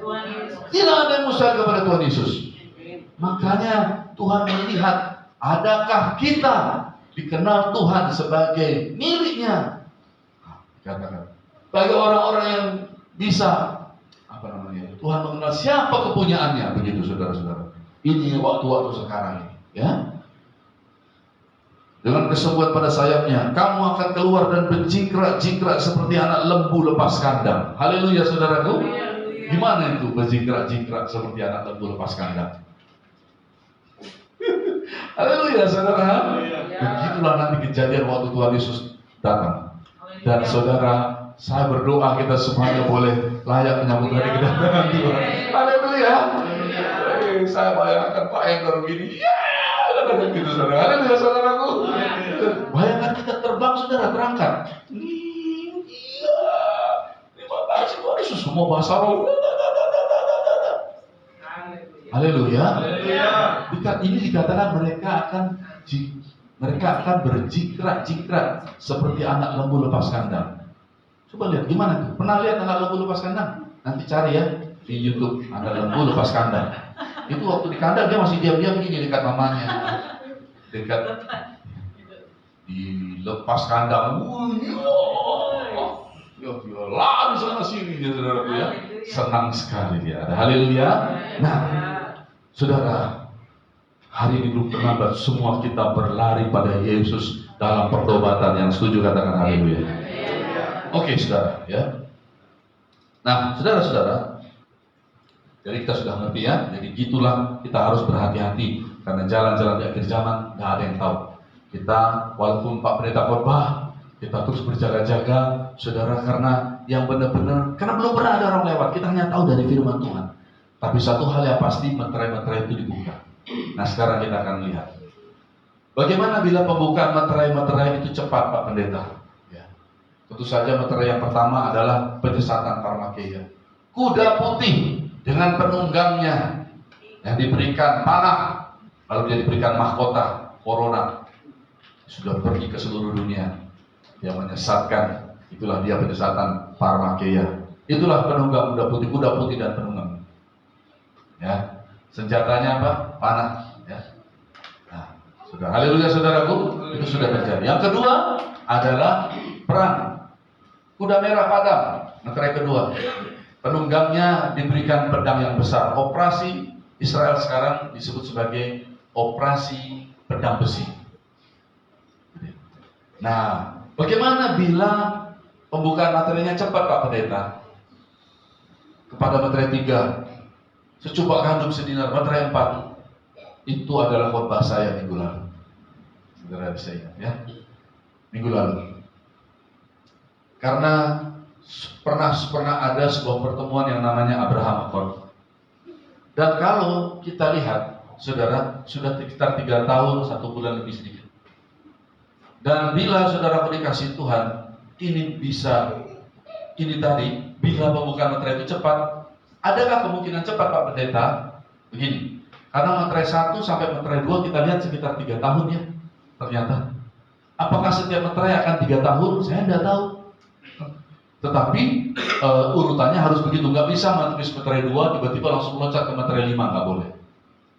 Tidak ada yang mustahil kepada Tuhan Yesus. Makanya Tuhan melihat, adakah kita dikenal Tuhan sebagai miliknya? Katakan, bagi orang-orang yang bisa Tuhan mengenal siapa kepunyaannya, begitu saudara-saudara. Ini waktu-waktu sekarang ini, ya. Dengan kesembuhan pada sayapnya, kamu akan keluar dan berjingkrak-jingkrak seperti anak lembu lepas kandang. Haleluya saudaraku. Gimana itu berjingkrak-jingkrak seperti anak lembu lepas kandang? Haleluya saudara. Begitulah nanti kejadian waktu Tuhan Yesus datang. Dan saudara, saya berdoa kita semuanya boleh layak menyambut hari kedatangan Tuhan. Haleluya. Saya bayangkan Pak Endor begini. Ya, katakan gitu saudara. Haleluya saudaraku. Bayangkan kita terbang saudara, berangkat. Iya. Terima kasih Tuhan Yesus. Semua bahasa roh. Haleluya. Ini dikatakan mereka akan berjingkrak-jingkrak seperti anak lembu lepas kandang. Coba lihat gimana tuh? Pernah lihat anak lembu lepas kandang? Nanti cari ya di YouTube, anak lembu lepas kandang. Itu waktu di kandang dia masih diam-diam gini dekat mamanya, dekat dilepas kandang. Ya lari sana sini dia saudaraku ya. Senang sekali dia. Ada haleluya. Nah, saudara, hari ini belum terlambat. Semua kita berlari pada Yesus dalam pertobatan. Yang setuju katakan haleluya. Oke, saudara, ya. Nah, saudara-saudara, jadi kita sudah ngerti ya. Jadi gitulah kita harus berhati-hati karena jalan-jalan di akhir zaman nggak ada yang tahu. Kita walaupun Pak Pendeta khotbah, kita terus berjaga-jaga, saudara, karena yang benar-benar, karena belum pernah ada orang lewat. Kita hanya tahu dari firman Tuhan. Tapi satu hal yang pasti, meterai-meterai itu dibuka. Nah, sekarang kita akan lihat bagaimana bila pembukaan meterai-meterai itu cepat, Pak Pendeta. Ya. Tentu saja meterai yang pertama adalah penyesatan Parmakeia. Kuda putih dengan penunggangnya yang diberikan panah, lalu dia diberikan mahkota corona, sudah pergi ke seluruh dunia. Dia menyesatkan, itulah dia penyesatan Parmakeia. Itulah penunggang kuda putih dan penunggang. Ya, senjatanya apa? Panah. Ya. Nah, sudah, haleluya saudaraku, itu sudah terjadi. Yang kedua adalah perang. Kuda merah padam, meterai kedua. Penunggangnya diberikan pedang yang besar. Operasi Israel sekarang disebut sebagai operasi pedang besi. Nah, bagaimana bila pembukaan materinya cepat Pak Pendeta? Kepada meterai 3, secupak gandum sedinar, meterai 4. Itu adalah khotbah saya minggu lalu. Saudara bisa ingat ya? Minggu lalu. Karena pernah ada sebuah pertemuan yang namanya Abraham Accord. Dan kalau kita lihat, saudara, sudah sekitar 3 tahun, 1 bulan lebih sedikit. Dan bila saudara dikasih Tuhan, bila pembukaan meterai itu cepat, adakah kemungkinan cepat Pak Pendeta? Begini, karena meterai 1 sampai meterai 2 kita lihat sekitar 3 tahun ya, ternyata. Apakah setiap meterai akan 3 tahun? Saya tidak tahu. Tetapi urutannya harus begitu, nggak bisa menepis meterai 2 tiba-tiba langsung loncat ke meterai 5, nggak boleh.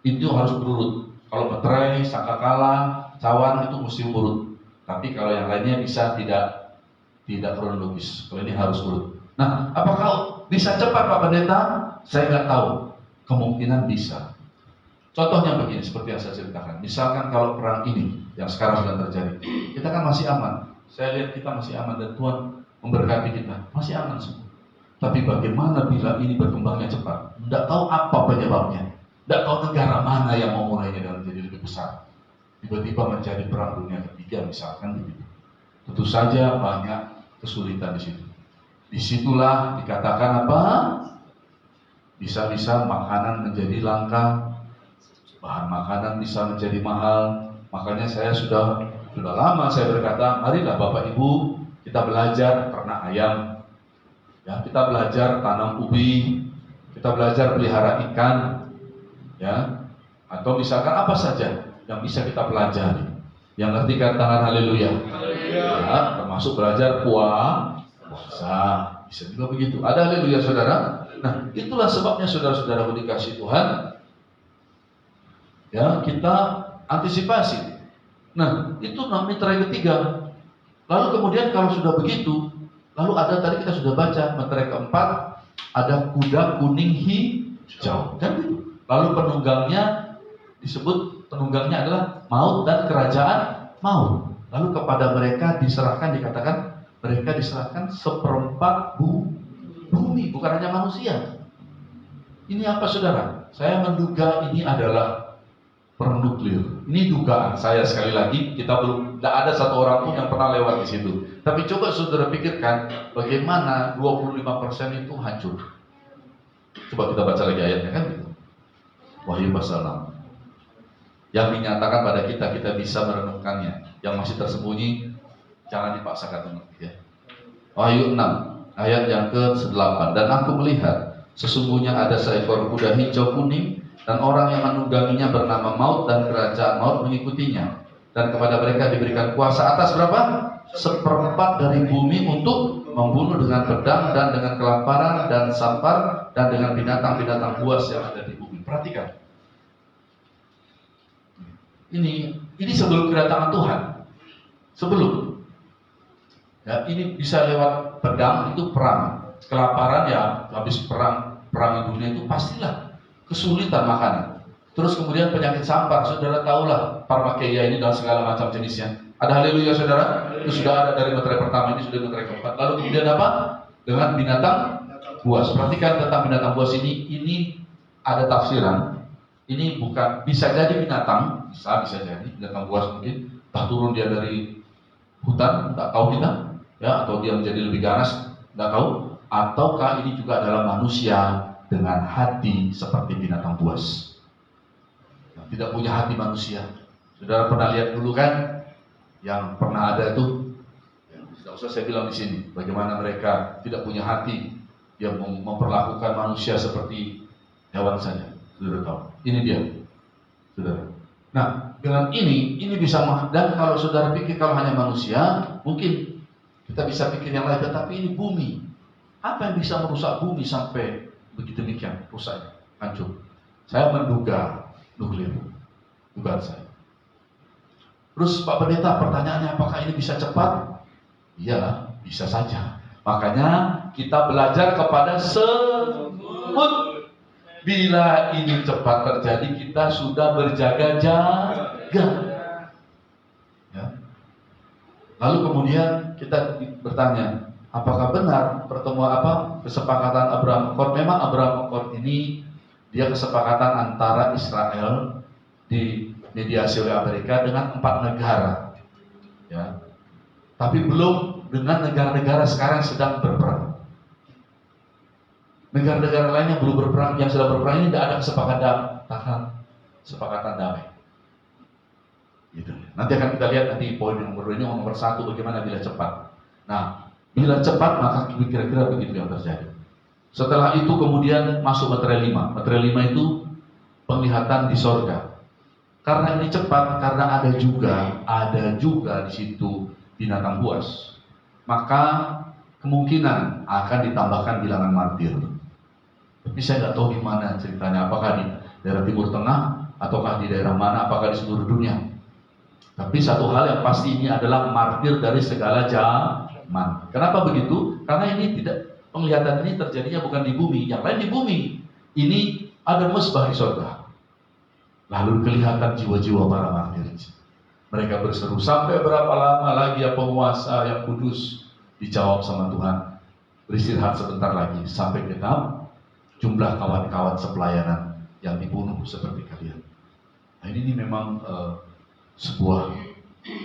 Itu harus berurut. Kalau meterai, sangkakala, cawan itu mesti urut. Tapi kalau yang lainnya bisa tidak kronologis. Kalau ini harus urut. Nah, apakah bisa cepat Pak Pendeta? Saya nggak tahu. Kemungkinan bisa. Contohnya begini, seperti yang saya ceritakan. Misalkan kalau perang ini yang sekarang sedang terjadi, kita kan masih aman. Saya lihat kita masih aman dan Tuhan memberkati kita, masih aman semua. Tapi bagaimana bila ini berkembangnya cepat? Tidak tahu apa penyebabnya. Tidak tahu negara mana yang mau mulainya dan menjadi lebih besar. Tiba-tiba menjadi perang dunia ketiga misalkan begitu. Tentu saja banyak kesulitan di situ. Disitulah dikatakan apa? Bisa-bisa makanan menjadi langka, bahan makanan bisa menjadi mahal. Makanya saya sudah lama saya berkata, marilah Bapak Ibu kita belajar ternak ayam, ya, kita belajar tanam ubi, kita belajar pelihara ikan, ya, atau misalkan apa saja yang bisa kita pelajari. Yang ngerti katakan haleluya. Ya, termasuk belajar puasa, bisa juga begitu. Ada haleluya saudara. Nah, itulah sebabnya saudara-saudara dikasih Tuhan, ya, kita antisipasi. Nah, itu meterai ketiga. Lalu kemudian kalau sudah begitu, lalu ada tadi kita sudah baca meterai keempat, ada kuda kuning hijau, kan gitu. Lalu penunggangnya adalah maut dan kerajaan maut. Lalu kepada mereka dikatakan mereka diserahkan seperempat bumi, bukan hanya manusia. Ini apa saudara? Saya menduga ini adalah perang nuklir. Ini dugaan saya sekali lagi, tidak ada satu orang pun yang pernah lewat di situ. Tapi coba saudara pikirkan bagaimana 25% itu hancur. Coba kita baca lagi ayatnya kan gitu. Wahyu pasal 6. Yang dinyatakan pada kita bisa merenungkannya. Yang masih tersembunyi jangan dipaksakan mengerti ya. Wahyu 6 ayat yang ke-8. Dan aku melihat sesungguhnya ada seekor kuda hijau kuning, dan orang yang menungganginya bernama Maut, dan kerajaan maut mengikutinya. Dan kepada mereka diberikan kuasa atas berapa? Seperempat dari bumi untuk membunuh dengan pedang dan dengan kelaparan dan sampar dan dengan binatang-binatang buas yang ada di bumi. Perhatikan. Ini sebelum kedatangan Tuhan. Sebelum. Ya, ini bisa lewat pedang, itu perang. Kelaparan ya, habis perang dunia itu pastilah kesulitan makanan. Terus kemudian penyakit sampar, saudara tahulah Parmakeia ini dan segala macam jenisnya. Ada haleluya saudara? Itu sudah ada dari meterai pertama, ini sudah meterai keempat. Lalu kemudian apa? Dengan binatang buas. Perhatikan tentang binatang buas ini ada tafsiran. Ini bukan, bisa jadi binatang, bisa jadi binatang buas mungkin. Entah turun dia dari hutan, tak tahu kita, ya, atau dia menjadi lebih ganas, tak tahu. Ataukah ini juga adalah manusia dengan hati seperti binatang buas, yang tidak punya hati manusia. Saudara pernah lihat dulu kan, yang pernah ada itu, ya, tidak usah saya bilang di sini, bagaimana mereka tidak punya hati, yang memperlakukan manusia seperti hewan saja. Saudara tahu. Ini dia, saudara. Nah, dengan ini bisa dan kalau saudara pikir kalau hanya manusia, mungkin kita bisa pikir yang lain, tetapi ini bumi. Apa yang bisa merusak bumi sampai begitu demikian rusaknya, hancur? Saya menduga nuklir, dugaan saya. Terus Pak Pendeta, pertanyaannya apakah ini bisa cepat? Iya, bisa saja. Makanya kita belajar kepada semut. Bila ini cepat terjadi, kita sudah berjaga-jaga. Ya. Lalu kemudian kita bertanya, apakah benar pertemuan kesepakatan Abraham Accord? Memang Abraham Accord ini dia kesepakatan antara Israel dimediasi oleh Amerika dengan 4 negara. Ya. Tapi belum dengan negara-negara sekarang sedang berperang. Negara-negara lain yang belum berperang, yang sudah berperang ini tidak ada kesepakatan damai. Gitu. Nanti akan kita lihat nanti poin nomor 2 ini, nomor 1 bagaimana bila cepat. Nah, bila cepat maka kira-kira begitu yang terjadi. Setelah itu kemudian masuk materai 5. Materai 5 itu penglihatan di sorga. Karena ini cepat, karena ada juga di situ binatang buas. Maka kemungkinan akan ditambahkan bilangan martir. Tapi saya nggak tahu di mana ceritanya, apakah di daerah Timur Tengah, ataukah di daerah mana, apakah di seluruh dunia. Tapi satu hal yang pasti, ini adalah martir dari segala zaman. Kenapa begitu? Karena ini penglihatan ini terjadinya bukan di bumi, yang lain di bumi. Ini ada mesbah di surga. Lalu kelihatan jiwa-jiwa para martir. Mereka berseru, sampai berapa lama lagi ya penguasa yang kudus? Dijawab sama Tuhan, beristirahat sebentar lagi, sampai genap jumlah kawan-kawan sepelayanan yang dibunuh seperti kalian. Nah, ini memang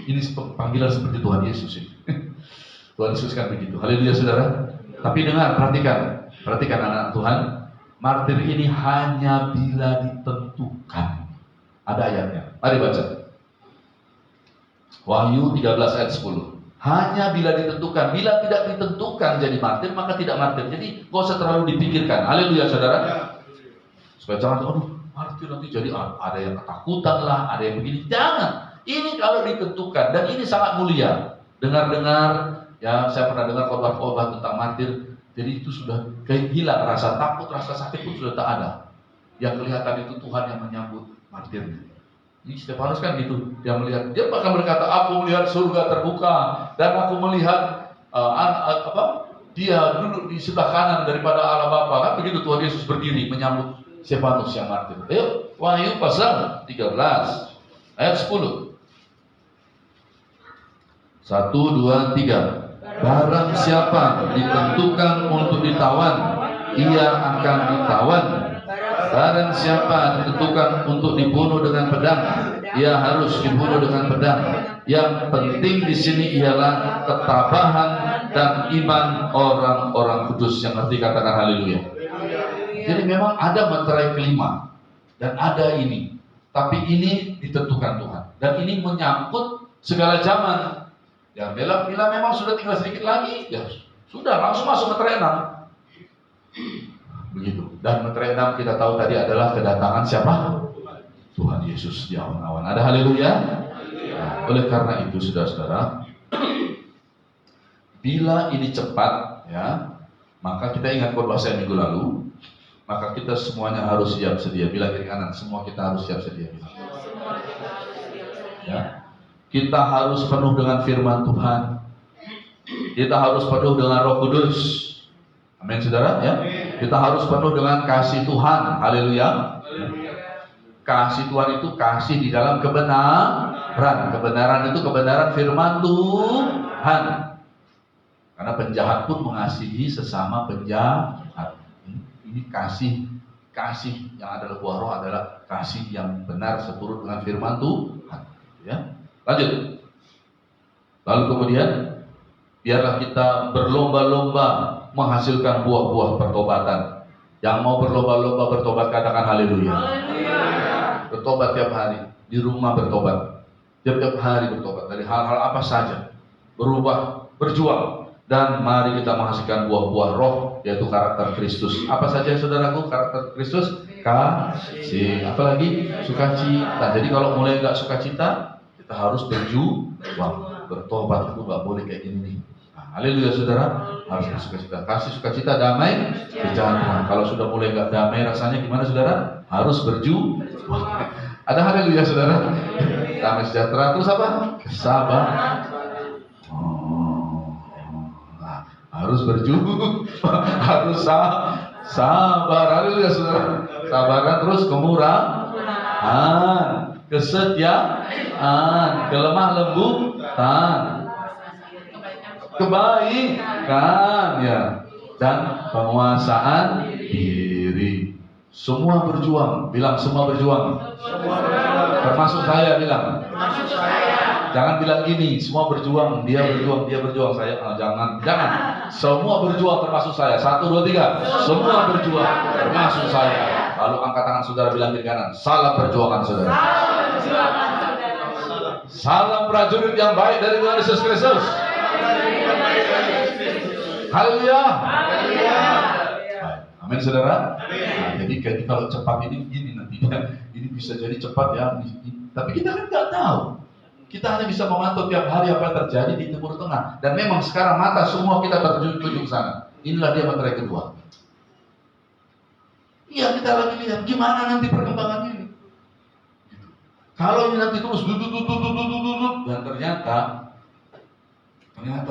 ini panggilan seperti Tuhan Yesus ini. Tuhan Yesus kan begitu. Haleluya saudara. Tapi dengar, perhatikan anak Tuhan. Martir ini hanya bila ditentukan. Ada ayatnya. Mari baca. Wahyu 13 ayat 10. Hanya bila ditentukan. Bila tidak ditentukan jadi martir, maka tidak martir. Jadi gak usah terlalu dipikirkan. Haleluya saudara. Supaya jangan, martir nanti jadi ada yang ketakutan lah, ada yang begini. Jangan. Ini kalau ditentukan, dan ini sangat mulia. Dengar-dengar, ya saya pernah dengar khotbah tentang martir. Jadi itu sudah kayak hilang, rasa takut, rasa sakit pun sudah tak ada. Yang kelihatan itu Tuhan yang menyambut martirnya. Ini Stefanus kan gitu, dia melihat, dia bahkan berkata, aku melihat surga terbuka dan aku melihat dia duduk di sebelah kanan daripada Allah Bapa. Kan begitu Tuhan Yesus berdiri menyambut Stefanus yang martir. Ayo, Wahyu pasal 13 ayat 10. 1, 2, 3. Barang siapa ditentukan untuk ditawan, ia akan ditawan. Barang siapa ditentukan untuk dibunuh dengan pedang, ia harus dibunuh dengan pedang. Yang penting di sini ialah ketabahan dan iman orang-orang kudus. Yang ngerti katakan haleluya. Jadi memang ada materai kelima dan ada ini, tapi ini ditentukan Tuhan dan ini menyangkut segala zaman. Ya bila memang sudah tinggal sedikit lagi, ya sudah langsung masuk materai 6. Begitu. Dan materai 6 kita tahu tadi adalah kedatangan siapa? Tuhan Yesus di awan-awan. Ada haleluya? Nah, oleh karena itu saudara-saudara, bila ini cepat, ya, maka kita ingat khotbah saya minggu lalu, maka kita semuanya harus siap sedia. Bila kiri kanan, semua kita harus siap sedia. Ya. Kita harus penuh dengan firman Tuhan. Kita harus penuh dengan Roh Kudus. Amin saudara, ya. Kita harus penuh dengan kasih Tuhan. Haleluya. Kasih Tuhan itu kasih di dalam kebenaran. Kebenaran itu kebenaran firman Tuhan. Karena penjahat pun mengasihi sesama penjahat. Ini kasih yang adalah buah roh adalah kasih yang benar seturut dengan firman Tuhan. Ya. Lanjut. Lalu kemudian biarlah kita berlomba-lomba menghasilkan buah-buah pertobatan. Yang mau berlomba-lomba bertobat katakan haleluya. Bertobat tiap hari, di rumah bertobat, tiap hari bertobat dari hal-hal apa saja, berubah, berjuang. Dan mari kita menghasilkan buah-buah roh, yaitu karakter Kristus. Apa saja saudaraku karakter Kristus? Kasih. Apalagi? Sukacita. Jadi kalau mulai nggak sukacita, kita harus berjuang, bertobat. Itu nggak boleh kayak gini nih. Haleluya saudara, harus bersukacita. Kasih, sukacita, damai, sejahtera. Kalau sudah mulai nggak damai rasanya gimana saudara? Harus berjuang. Ada haleluya saudara. Damai, sejahtera, terus apa? Kesabaran. Harus berjuang, harus sabar, haleluya saudara. Sabaran, terus kemurahan, kesetiaan, kelemah lembutan, kebaikan, ya, dan penguasaan diri. Semua berjuang, bilang semua berjuang. Termasuk saya, bilang. Jangan bilang gini, semua berjuang, dia berjuang, saya jangan. Semua berjuang termasuk saya. 1, 2, 3. Semua berjuang termasuk saya. Lalu angkat tangan saudara, bilang kiri kanan. Salam perjuangan saudara. Salam prajurit yang baik dari Tuhan Yesus Kristus. Haleluya. Amin saudara. Nah, jadi kalau cepat ini gini nantinya, ini bisa jadi cepat ya. Tapi kita kan nggak tahu. Kita hanya bisa memantau tiap hari apa yang terjadi di Timur Tengah. Dan memang sekarang mata semua kita tertuju ke sana. Inilah dia materai kedua. Iya, kita lagi lihat gimana nanti perkembangan ini. Kalau ini nanti terus dan ternyata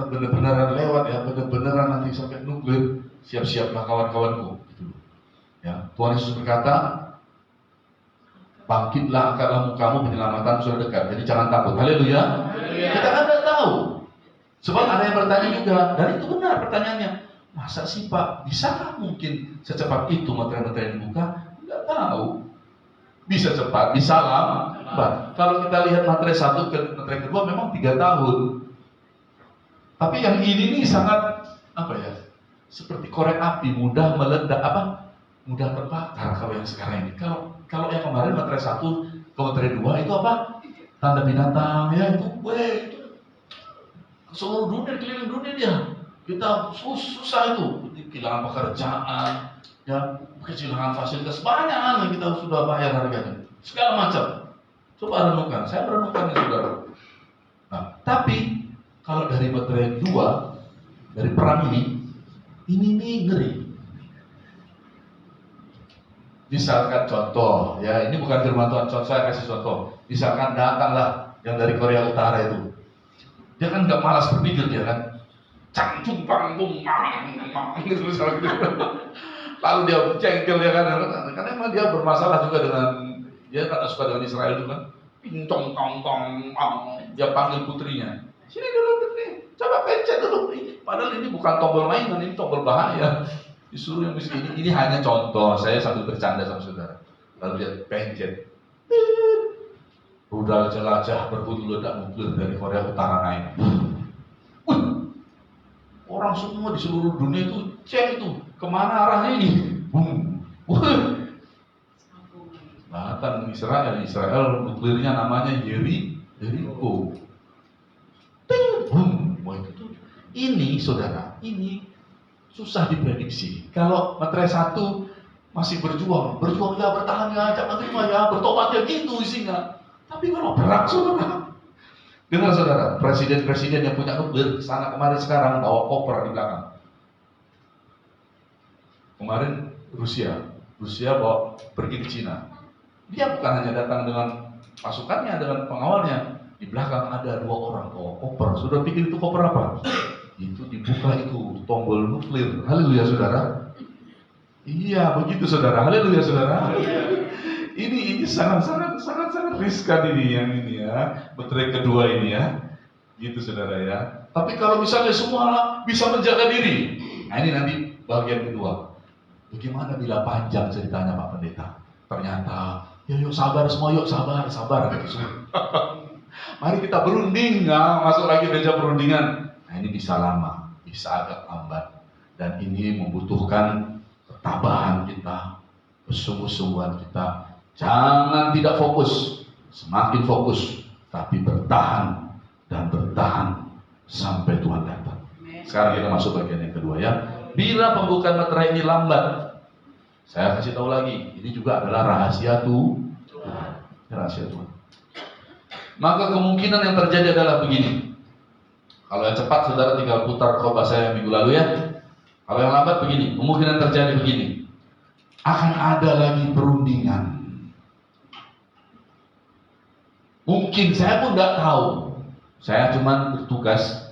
benar-benar lewat ya, benar-benar nanti sampai nuklir. Siap-siaplah kawan-kawanku. Ya, Tuhan Yesus berkata, bangkitlah, angkatlah mukamu, penyelamatan sudah dekat. Jadi jangan takut. Haleluya. Kita kan tidak tahu. Sebab ada yang bertanya juga, dan itu benar pertanyaannya. Masa sih Pak, bisakah mungkin secepat itu materai-materai dibuka? Tidak tahu. Bisa cepat, bisa lambat. Kalau kita lihat materai 1 ke materai kedua memang 3 tahun. Tapi yang ini nih sangat seperti korek api, mudah meledak, mudah terbakar. Kalau yang sekarang ini, kalau yang kemarin materai 1 ke materai 2 itu tanda binatang ya, itu seluruh dunia, keliling dunia dia. Kita susah itu, kehilangan pekerjaan, ya, kehilangan fasilitas, banyak yang kita sudah bayar harganya, segala macam. Coba renungkan, saya merenungkan itu saudara. Nah, tapi kalau dari materai 2, dari perang ini nih ngeri. Misalkan contoh, ya ini bukan firman Tuhan, saya kasih contoh. Misalkan datanglah yang dari Korea Utara itu, dia kan nggak malas berpikir dia kan, cangcung pangbung, gitu. Lalu dia cengkel ya kan, karena emang dia bermasalah juga dengan, dia tak suka dengan Israel itu kan, pincong tong tong, dia panggil putrinya, sini dulu putri, coba pencet dulu. Padahal ini bukan tombol mainan, ini tombol bahaya. Disuruh yang ini hanya contoh, saya sambil bercanda sama saudara. Lalu dia pencet, rudal jelajah berbunyi ledak nuklir dari Korea Utara naik. Orang semua di seluruh dunia itu cek itu kemana arahnya ini. Bahkan Israel nuklirnya namanya Jericho. Ini saudara, ini susah diprediksi. Kalau materai 1 masih berjuang ya, bertahan ya, jangan terima ya, bertobat ya, gitu isinya. Tapi kalau perang saudara, dengar saudara, presiden-presiden yang punya nuklir sana kemarin sekarang bawa koper di belakang. Kemarin Rusia bawa pergi ke Cina. Dia bukan hanya datang dengan pasukannya, dengan pengawalnya. Di belakang ada 2 orang bawa koper. Sudah pikir itu koper apa? Itu dibuka itu tombol nuklir. Haleluya saudara. Iya begitu saudara. Haleluya saudara. Ini sangat riskan ini yang ini ya. Materai kedua ini ya. Gitu saudara ya. Tapi kalau misalnya semua bisa menjaga diri. Nah ini nanti bagian kedua. Bagaimana bila panjang ceritanya Pak Pendeta? Ternyata yuk sabar semua, yuk sabar gitu. Mari kita berunding ya, masuk lagi meja perundingan. Nah ini bisa lama, bisa agak lambat. Dan ini membutuhkan ketabahan kita, kesungguh-sungguhan kita. Jangan tidak fokus, semakin fokus, tapi bertahan dan bertahan sampai Tuhan datang. Sekarang kita masuk bagian yang kedua ya. Bila pembukaan meterai ini lambat, saya kasih tahu lagi, ini juga adalah rahasia Tuhan. Rahasia Tuhan. Maka kemungkinan yang terjadi adalah begini. Kalau yang cepat, saudara tinggal putar khotbah saya minggu lalu ya. Kalau yang lambat begini, kemungkinan terjadi begini. Akan ada lagi perundingan. Mungkin saya pun tidak tahu. Saya cuma bertugas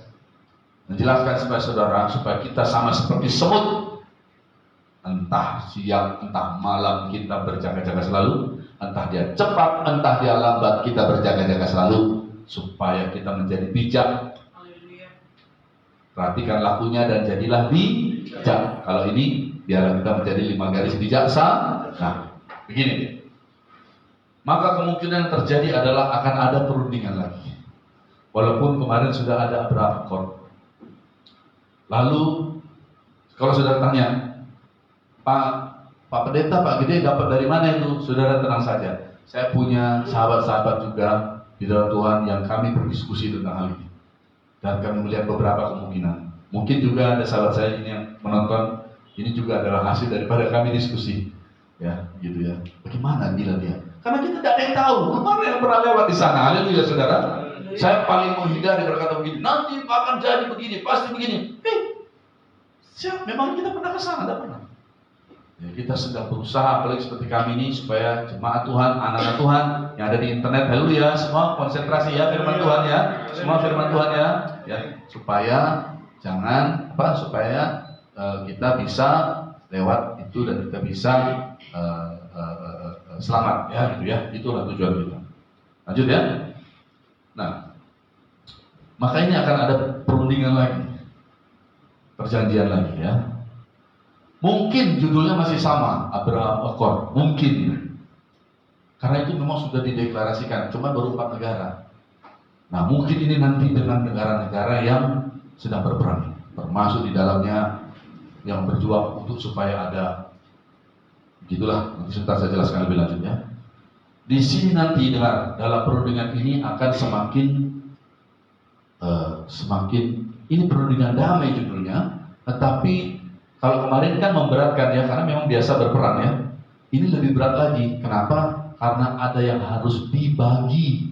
menjelaskan kepada saudara supaya kita sama seperti semut. Entah siang, entah malam kita berjaga-jaga selalu. Entah dia cepat, entah dia lambat, kita berjaga-jaga selalu supaya kita menjadi bijak. Perhatikan lakunya dan jadilah bijak. Kalau ini biarlah kita menjadi 5 garis bijaksana. Nah, begini. Maka kemungkinan yang terjadi adalah akan ada perundingan lagi. Walaupun kemarin sudah ada Abraham Accord. Lalu kalau saudara tanya, Pak Pendeta, Pak Gede dapat dari mana itu? Saudara tenang saja. Saya punya sahabat-sahabat juga di dalam Tuhan yang kami berdiskusi tentang hal ini. Dan kami melihat beberapa kemungkinan. Mungkin juga ada sahabat saya ini yang menonton. Ini juga adalah hasil daripada kami diskusi. Ya, gitu ya. Bagaimana bila dia? Karena kita tidak ada yang tahu. Kemana yang pernah lewat di sana? Haleluya, saudara. Saya paling menghindari berkata begini. Nanti akan jadi begini, pasti begini. Siap, memang kita pernah ke sana, tidak pernah. Ya, kita sedang berusaha, apalagi seperti kami ini, supaya jemaat Tuhan, anak-anak Tuhan yang ada di internet, haleluya, semua konsentrasi ya firman Tuhan ya, semua firman Tuhan ya, supaya jangan supaya kita bisa lewat itu dan kita bisa selamat ya, gitu ya, itulah tujuan kita. Lanjut ya. Nah, maka ini akan ada perundingan lagi, perjanjian lagi ya. Mungkin judulnya masih sama, Abraham Accord, mungkin. Karena itu memang sudah dideklarasikan, cuma baru 4 negara. Nah, mungkin ini nanti dengan negara-negara yang sedang berperang, termasuk di dalamnya yang berjuang untuk supaya ada. Begitulah, nanti sebentar saya jelaskan lebih lanjut ya. Di sini nanti dengar, dalam perundingan ini akan semakin ini perundingan damai judulnya, tetapi kalau kemarin kan memberatkan ya, karena memang biasa berperang ya. Ini lebih berat lagi. Kenapa? Karena ada yang harus dibagi.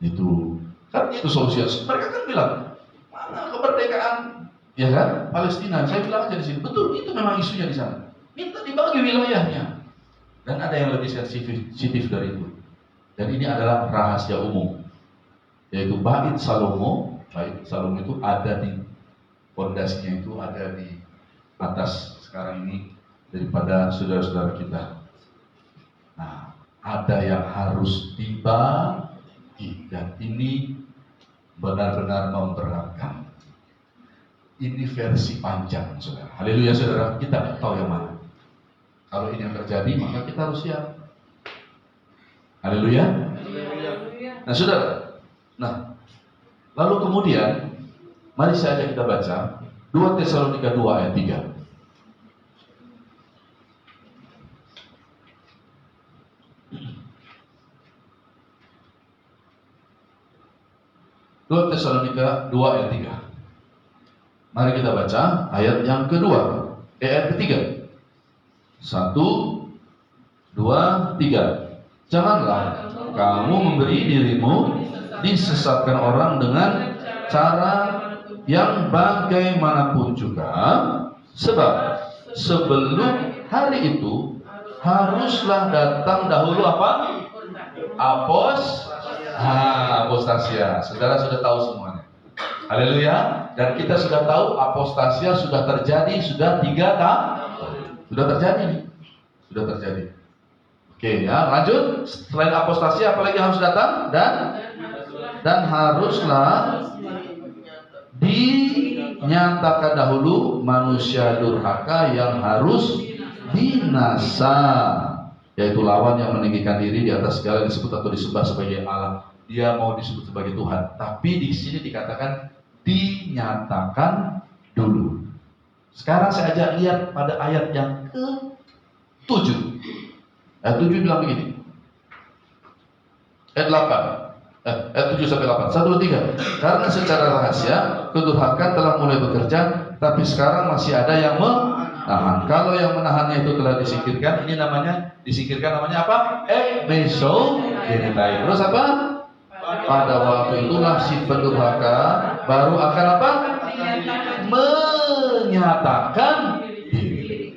Itu kan itu solusinya. Mereka kan bilang, mana kemerdekaan, ya kan? Palestina. Saya bilang aja di sini. Betul, itu memang isunya di sana. Minta dibagi wilayahnya. Dan ada yang lebih sensitif dari itu. Dan ini adalah rahasia umum. Yaitu Bait Salomo. Bait Salomo itu ada di fondasinya, itu ada di atas sekarang ini daripada saudara-saudara kita. Nah, ada yang harus dibagi dan ini benar-benar memberatkan. Ini versi panjang, saudara. Haleluya, saudara. Kita tidak tahu yang mana. Kalau ini yang terjadi, maka kita harus siap. Haleluya. Nah, saudara. Nah, lalu kemudian mari saja kita baca 2 Tesalonika 2 ayat 3. Dua Tesalonika 2 ayat 3. Mari kita baca ayat yang kedua, ayat ketiga. 1, 2, 3. Janganlah kamu memberi dirimu disesatkan orang dengan cara yang bagaimanapun juga, sebab sebelum hari itu haruslah datang dahulu apa? Apostasia. Saudara sudah tahu semuanya. Haleluya. Dan kita sudah tahu apostasia sudah terjadi, sudah 3 tahun. Sudah terjadi nih. Sudah terjadi. Oke ya, lanjut. Selain apostasia apalagi harus datang? Dan haruslah dinyatakan dahulu manusia durhaka yang harus binasa, yaitu lawan yang meninggikan diri di atas segala yang disebut atau disembah sebagai Allah. Dia mau disebut sebagai Tuhan, tapi di sini dikatakan dinyatakan dulu. Sekarang saya ajak lihat pada ayat yang ke-7. Ayat 7 bilang begini. Ayat 8. Ayat 7 sampai 8. 1, 2, 3. Karena secara rahasia kedurhakaan telah mulai bekerja, tapi sekarang masih ada yang menahan. Kalau yang menahannya itu telah disingkirkan, ini namanya disingkirkan, namanya apa? Mesogenitai. Terus apa? Pada waktu itulah si pendurhaka baru akan apa? Menyatakan diri.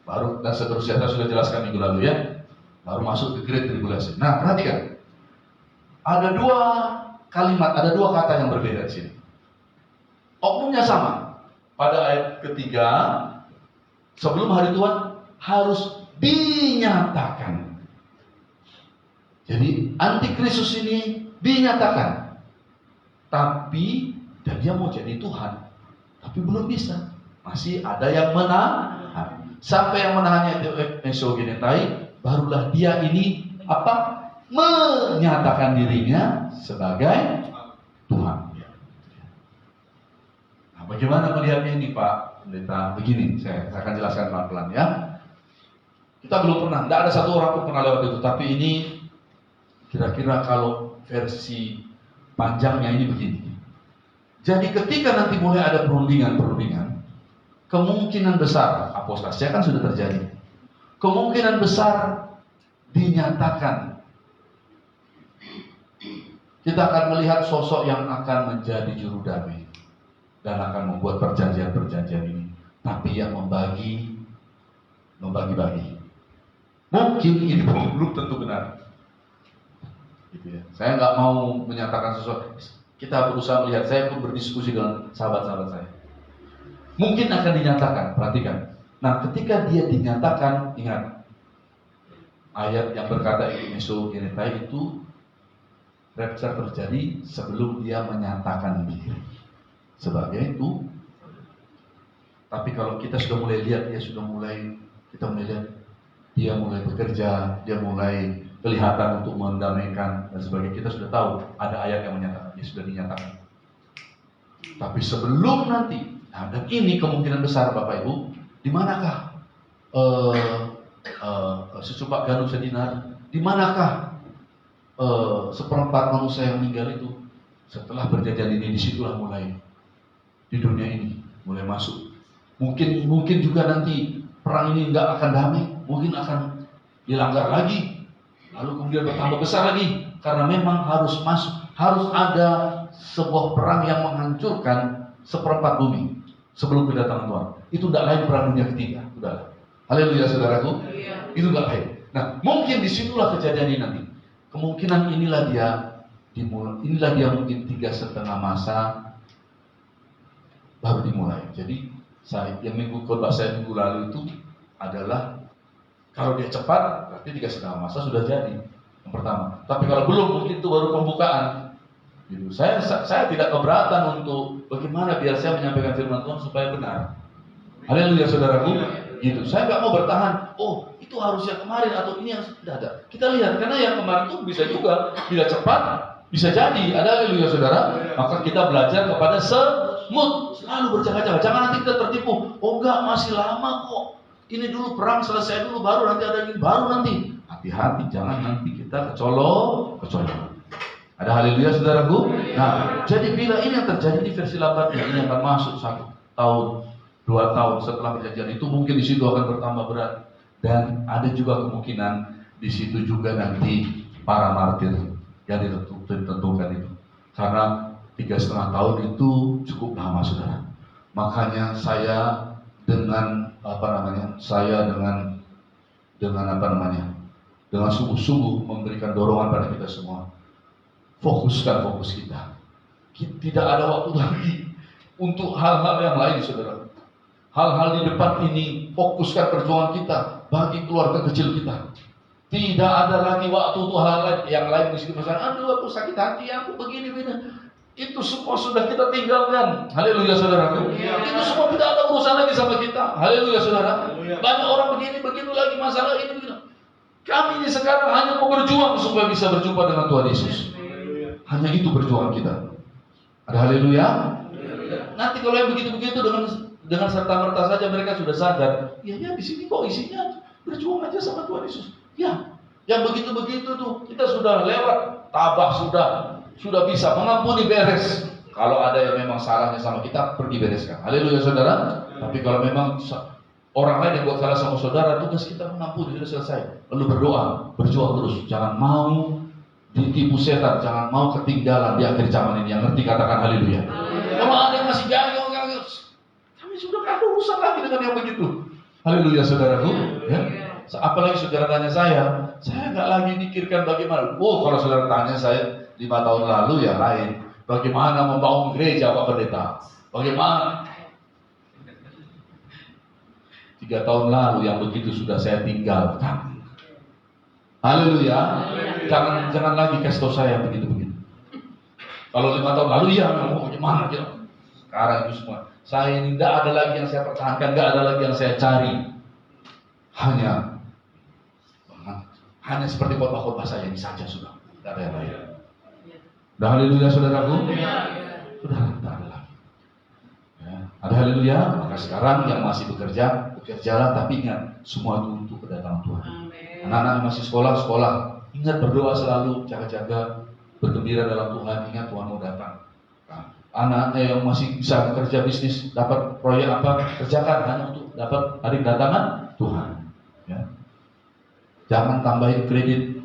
Baru dan seterusnya, saya sudah jelaskan minggu lalu ya. Baru masuk ke Great Tribulation. Nah, perhatikan. Ada dua kalimat, ada dua kata yang berbeda di sini. Oknumnya sama. Pada ayat ketiga, sebelum hari Tuhan harus dinyatakan. Jadi antikristus ini dinyatakan. Tapi dan dia mau jadi Tuhan, tapi belum bisa. Masih ada yang menahan. Sampai yang menahannya itu mesogenitai, barulah dia ini apa? Menyatakan dirinya sebagai Tuhan. Nah, bagaimana melihatnya ini Pak Pendeta? Begini, saya akan jelaskan pelan-pelan ya. Kita belum pernah, tidak ada satu orang pun pernah lewat itu. Tapi ini kira-kira kalau versi panjangnya ini begini. Jadi ketika nanti mulai ada perundingan, kemungkinan besar apostasia kan sudah terjadi. Kemungkinan besar dinyatakan. Kita akan melihat sosok yang akan menjadi juru damai dan akan membuat perjanjian-perjanjian ini. Tapi yang membagi-bagi. Mungkin ini belum tentu benar. Gitu ya. Saya nggak mau menyatakan sesuatu. Kita berusaha melihat. Saya pun berdiskusi dengan sahabat-sahabat saya. Mungkin akan dinyatakan. Perhatikan. Nah, ketika dia dinyatakan, ingat ayat yang berkata mesogenitai itu. Rapture terjadi sebelum dia menyatakan diri sebagai itu. Tapi kalau kita sudah mulai lihat, kita mulai lihat dia mulai bekerja, dia mulai kelihatan untuk mendamaikan dan sebagainya. Kita sudah tahu ada ayat yang menyatakan dia sudah dinyatakan. Tapi sebelum nanti, nah, dan ini kemungkinan besar Bapak Ibu, di manakah secupak Ganu Sedinar? Di manakah seperempat manusia yang meninggal itu? Setelah perjanjian ini, disitulah mulai di dunia ini mulai masuk. Mungkin juga nanti perang ini nggak akan damai, mungkin akan dilanggar lagi, lalu kemudian bertambah besar lagi, karena memang harus masuk, harus ada sebuah perang yang menghancurkan seperempat bumi sebelum kedatangan Tuhan. Itu tidak lain perang dunia ketiga, udah. Haleluya saudaraku, itu nggak lain. Nah, mungkin disitulah kejadian ini nanti. Kemungkinan inilah dia mungkin 3,5 masa baru dimulai. Jadi yang khotbah saya minggu lalu itu adalah kalau dia cepat berarti 3,5 masa sudah jadi yang pertama. Tapi kalau belum, mungkin itu baru pembukaan. Gitu. Saya tidak keberatan untuk bagaimana biar saya menyampaikan firman Tuhan supaya benar. Haleluya saudaraku. Gitu. Saya nggak mau bertahan. Oh, itu harusnya kemarin atau ini harus tidak ada. Kita lihat karena yang kemarin itu bisa juga bila cepat bisa jadi. Ada haleluya saudara. Maka kita belajar kepada semut, selalu berjaga-jaga. Jangan nanti kita tertipu. Oh enggak, masih lama kok. Ini dulu perang selesai dulu, baru nanti ada ini, baru nanti. Hati-hati, jangan nanti kita kecolok. Ada haleluya saudaraku. Nah, jadi bila ini yang terjadi di versi lambatnya, ini akan masuk 1 tahun. 2 tahun setelah perjanjian itu, mungkin di situ akan bertambah berat, dan ada juga kemungkinan di situ juga nanti para martir yang ditentukan itu, karena 3,5 tahun itu cukup lama saudara. Makanya saya dengan sungguh-sungguh memberikan dorongan pada kita semua, fokuskan fokus kita. Tidak ada waktu lagi untuk hal-hal yang lain saudara. Hal-hal di depan ini, fokuskan perjuangan kita bagi keluarga kecil kita. Tidak ada lagi waktu untuk hal yang lain. Misalnya, aduh aku sakit hati, aku begini. Itu semua sudah kita tinggalkan. Haleluya saudara. Itu semua tidak ada urusan lagi sama kita. Haleluya saudara. Banyak orang begini lagi, masalah ini begini. Kami ini sekarang hanya mau berjuang supaya bisa berjumpa dengan Tuhan Yesus. Hanya itu perjuangan kita. Ada haleluya. Nanti kalau yang begitu-begitu dengan serta-merta saja mereka sudah sadar, ya di sini kok isinya berjuang aja sama Tuhan Yesus. Ya, yang begitu-begitu tuh kita sudah lewat, tabah sudah, sudah bisa mengampuni, beres. Kalau ada yang memang salahnya sama kita, pergi bereskan. Haleluya saudara. Tapi kalau memang orang lain yang buat salah sama saudara, tugas kita mengampuni, sudah selesai. Lalu berdoa, berjuang terus. Jangan mau ditipu setan, jangan mau ketinggalan di akhir zaman ini. Yang ngerti katakan haleluya. Kalau ada yang masih gagal, kami sudah gak ada urusan lagi dengan yang begitu. Haleluya saudaraku. Ya. Apalagi saudara tanya saya nggak lagi mikirkan bagaimana. Kalau saudara tanya saya 5 tahun lalu ya lain. Bagaimana membangun gereja Pak Pendeta? Bagaimana? 3 tahun lalu yang begitu sudah saya tinggalkan. Haleluya. Jangan lagi kasih tahu saya begitu-begitu. Kalau 5 tahun lalu ya mau gimana gitu. Sekarang itu semua. Saya ini tidak ada lagi yang saya pertahankan, tidak ada lagi yang saya cari. Hanya seperti khotbah-khotbah saya ini saja sudah. Tidak ada yang lain. Dah haleluya saudaraku. Sudah tidak ada lagi. Ya, ada haleluya. Maka sekarang yang masih bekerja, bekerjalah, tapi ingat semua itu untuk kedatangan Tuhan. Anak-anak yang masih sekolah, ingat berdoa selalu, jaga-jaga, bergembira dalam Tuhan, ingat Tuhan mau datang. Anak-anak yang masih bisa bekerja bisnis, dapat proyek apa, kerjakan hanya untuk dapat hari kedatangan Tuhan. Ya. Jangan tambahin kredit.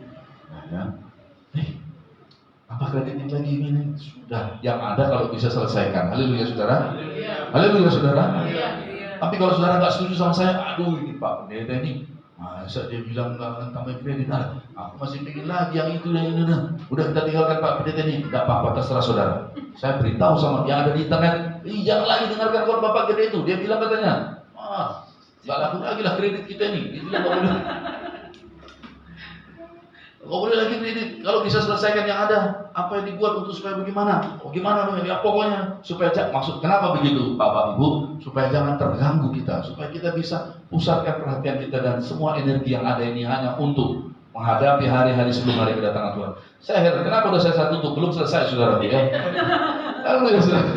Ya. Apa kredit lagi ini? Sudah, yang ada kalau bisa selesaikan. Haleluya saudara. Haleluya saudara. Tapi kalau saudara nggak setuju sama saya, aduh ini Pak Pendeta ini, masa dia bilang nggak akan tambah kredit? Aku masih pengen lagi yang itu yang ini. Udah kita tinggalkan Pak Pendeta ini. Tidak apa-apa, terserah saudara. Saya beritahu sama yang ada di internet, jangan lagi dengarkan kalau Bapak gede itu. Dia bilang katanya, nggak laku lagi lah kredit kita ini. Dia bilang nggak boleh lagi kredit. Kalau bisa selesaikan yang ada, apa yang dibuat untuk supaya bagaimana? Gimana dong? Ya pokoknya supaya maksud kenapa begitu, Bapak Ibu? Supaya jangan terganggu kita, supaya kita bisa pusatkan perhatian kita dan semua energi yang ada ini hanya untuk menghadapi hari-hari sebelum hari kedatangan Tuhan. Saya heran, kenapa udah saya tutup belum selesai saudara? Ya, lalu ya saudara,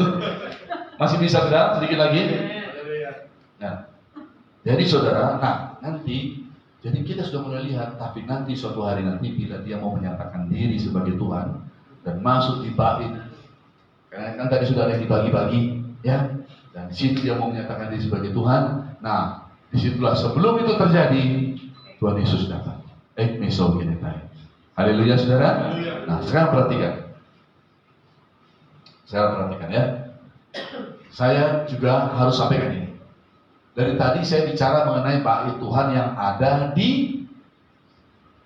masih bisa saudara sedikit lagi. Nah, jadi saudara, nanti. Jadi kita sudah mulai lihat, tapi nanti suatu hari nanti bila dia mau menyatakan diri sebagai Tuhan dan masuk di bait, karena kan tadi sudah ada yang dibagi-bagi, ya, dan di situ dia mau menyatakan diri sebagai Tuhan. Nah, disitulah sebelum itu terjadi, Tuhan Yesus datang. Haleluya saudara. Nah, sekarang perhatikan. Sekarang perhatikan ya. Saya juga harus sampaikan ini. Dari tadi saya bicara mengenai bait Tuhan yang ada di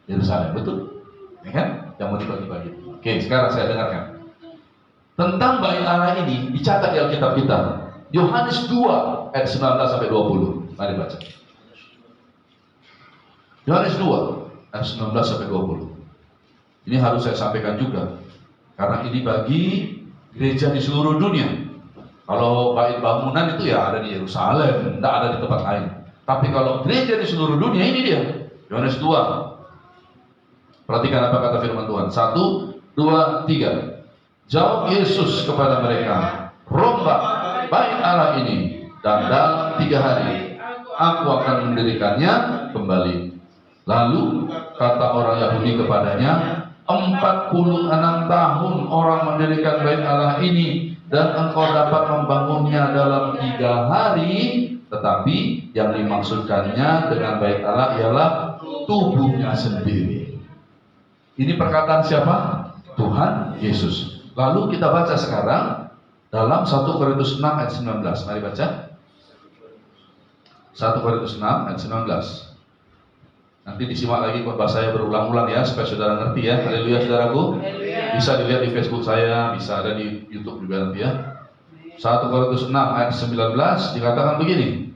Yerusalem, betul? Ya kan? Yang mau dibagi-bagi. Oke, sekarang saya dengarkan. Tentang bait Allah ini dicatat di Alkitab kita. Yohanes 2 ayat 19 sampai 20. Mari baca. Yohanes 2 ayat 19 sampai 20. Ini harus saya sampaikan juga. Karena ini bagi gereja di seluruh dunia. Kalau bait bangunan itu ya ada di Yerusalem, tidak ada di tempat lain. Tapi kalau gereja di seluruh dunia, ini dia. Yohanes 2. Perhatikan apa kata firman Tuhan. 1, 2, 3. Jawab Yesus kepada mereka, rombak bait Allah ini, dan dalam 3 hari aku akan mendirikannya kembali. Lalu kata orang Yahudi kepadanya, 46 tahun orang mendirikan bait Allah ini, dan engkau dapat membangunnya dalam 3 hari. Tetapi yang dimaksudkannya dengan bait Allah ialah tubuhnya sendiri. Ini perkataan siapa? Tuhan Yesus. Lalu kita baca sekarang dalam 1 Korintus 6 ayat 19. Mari baca 1 Korintus 6 ayat 19. Nanti disimak lagi khotbah saya berulang-ulang ya, supaya saudara ngerti ya. Haleluya saudaraku. Bisa dilihat di Facebook saya, bisa ada di YouTube juga nanti ya. 1 Korintus 6 ayat 19 dikatakan begini.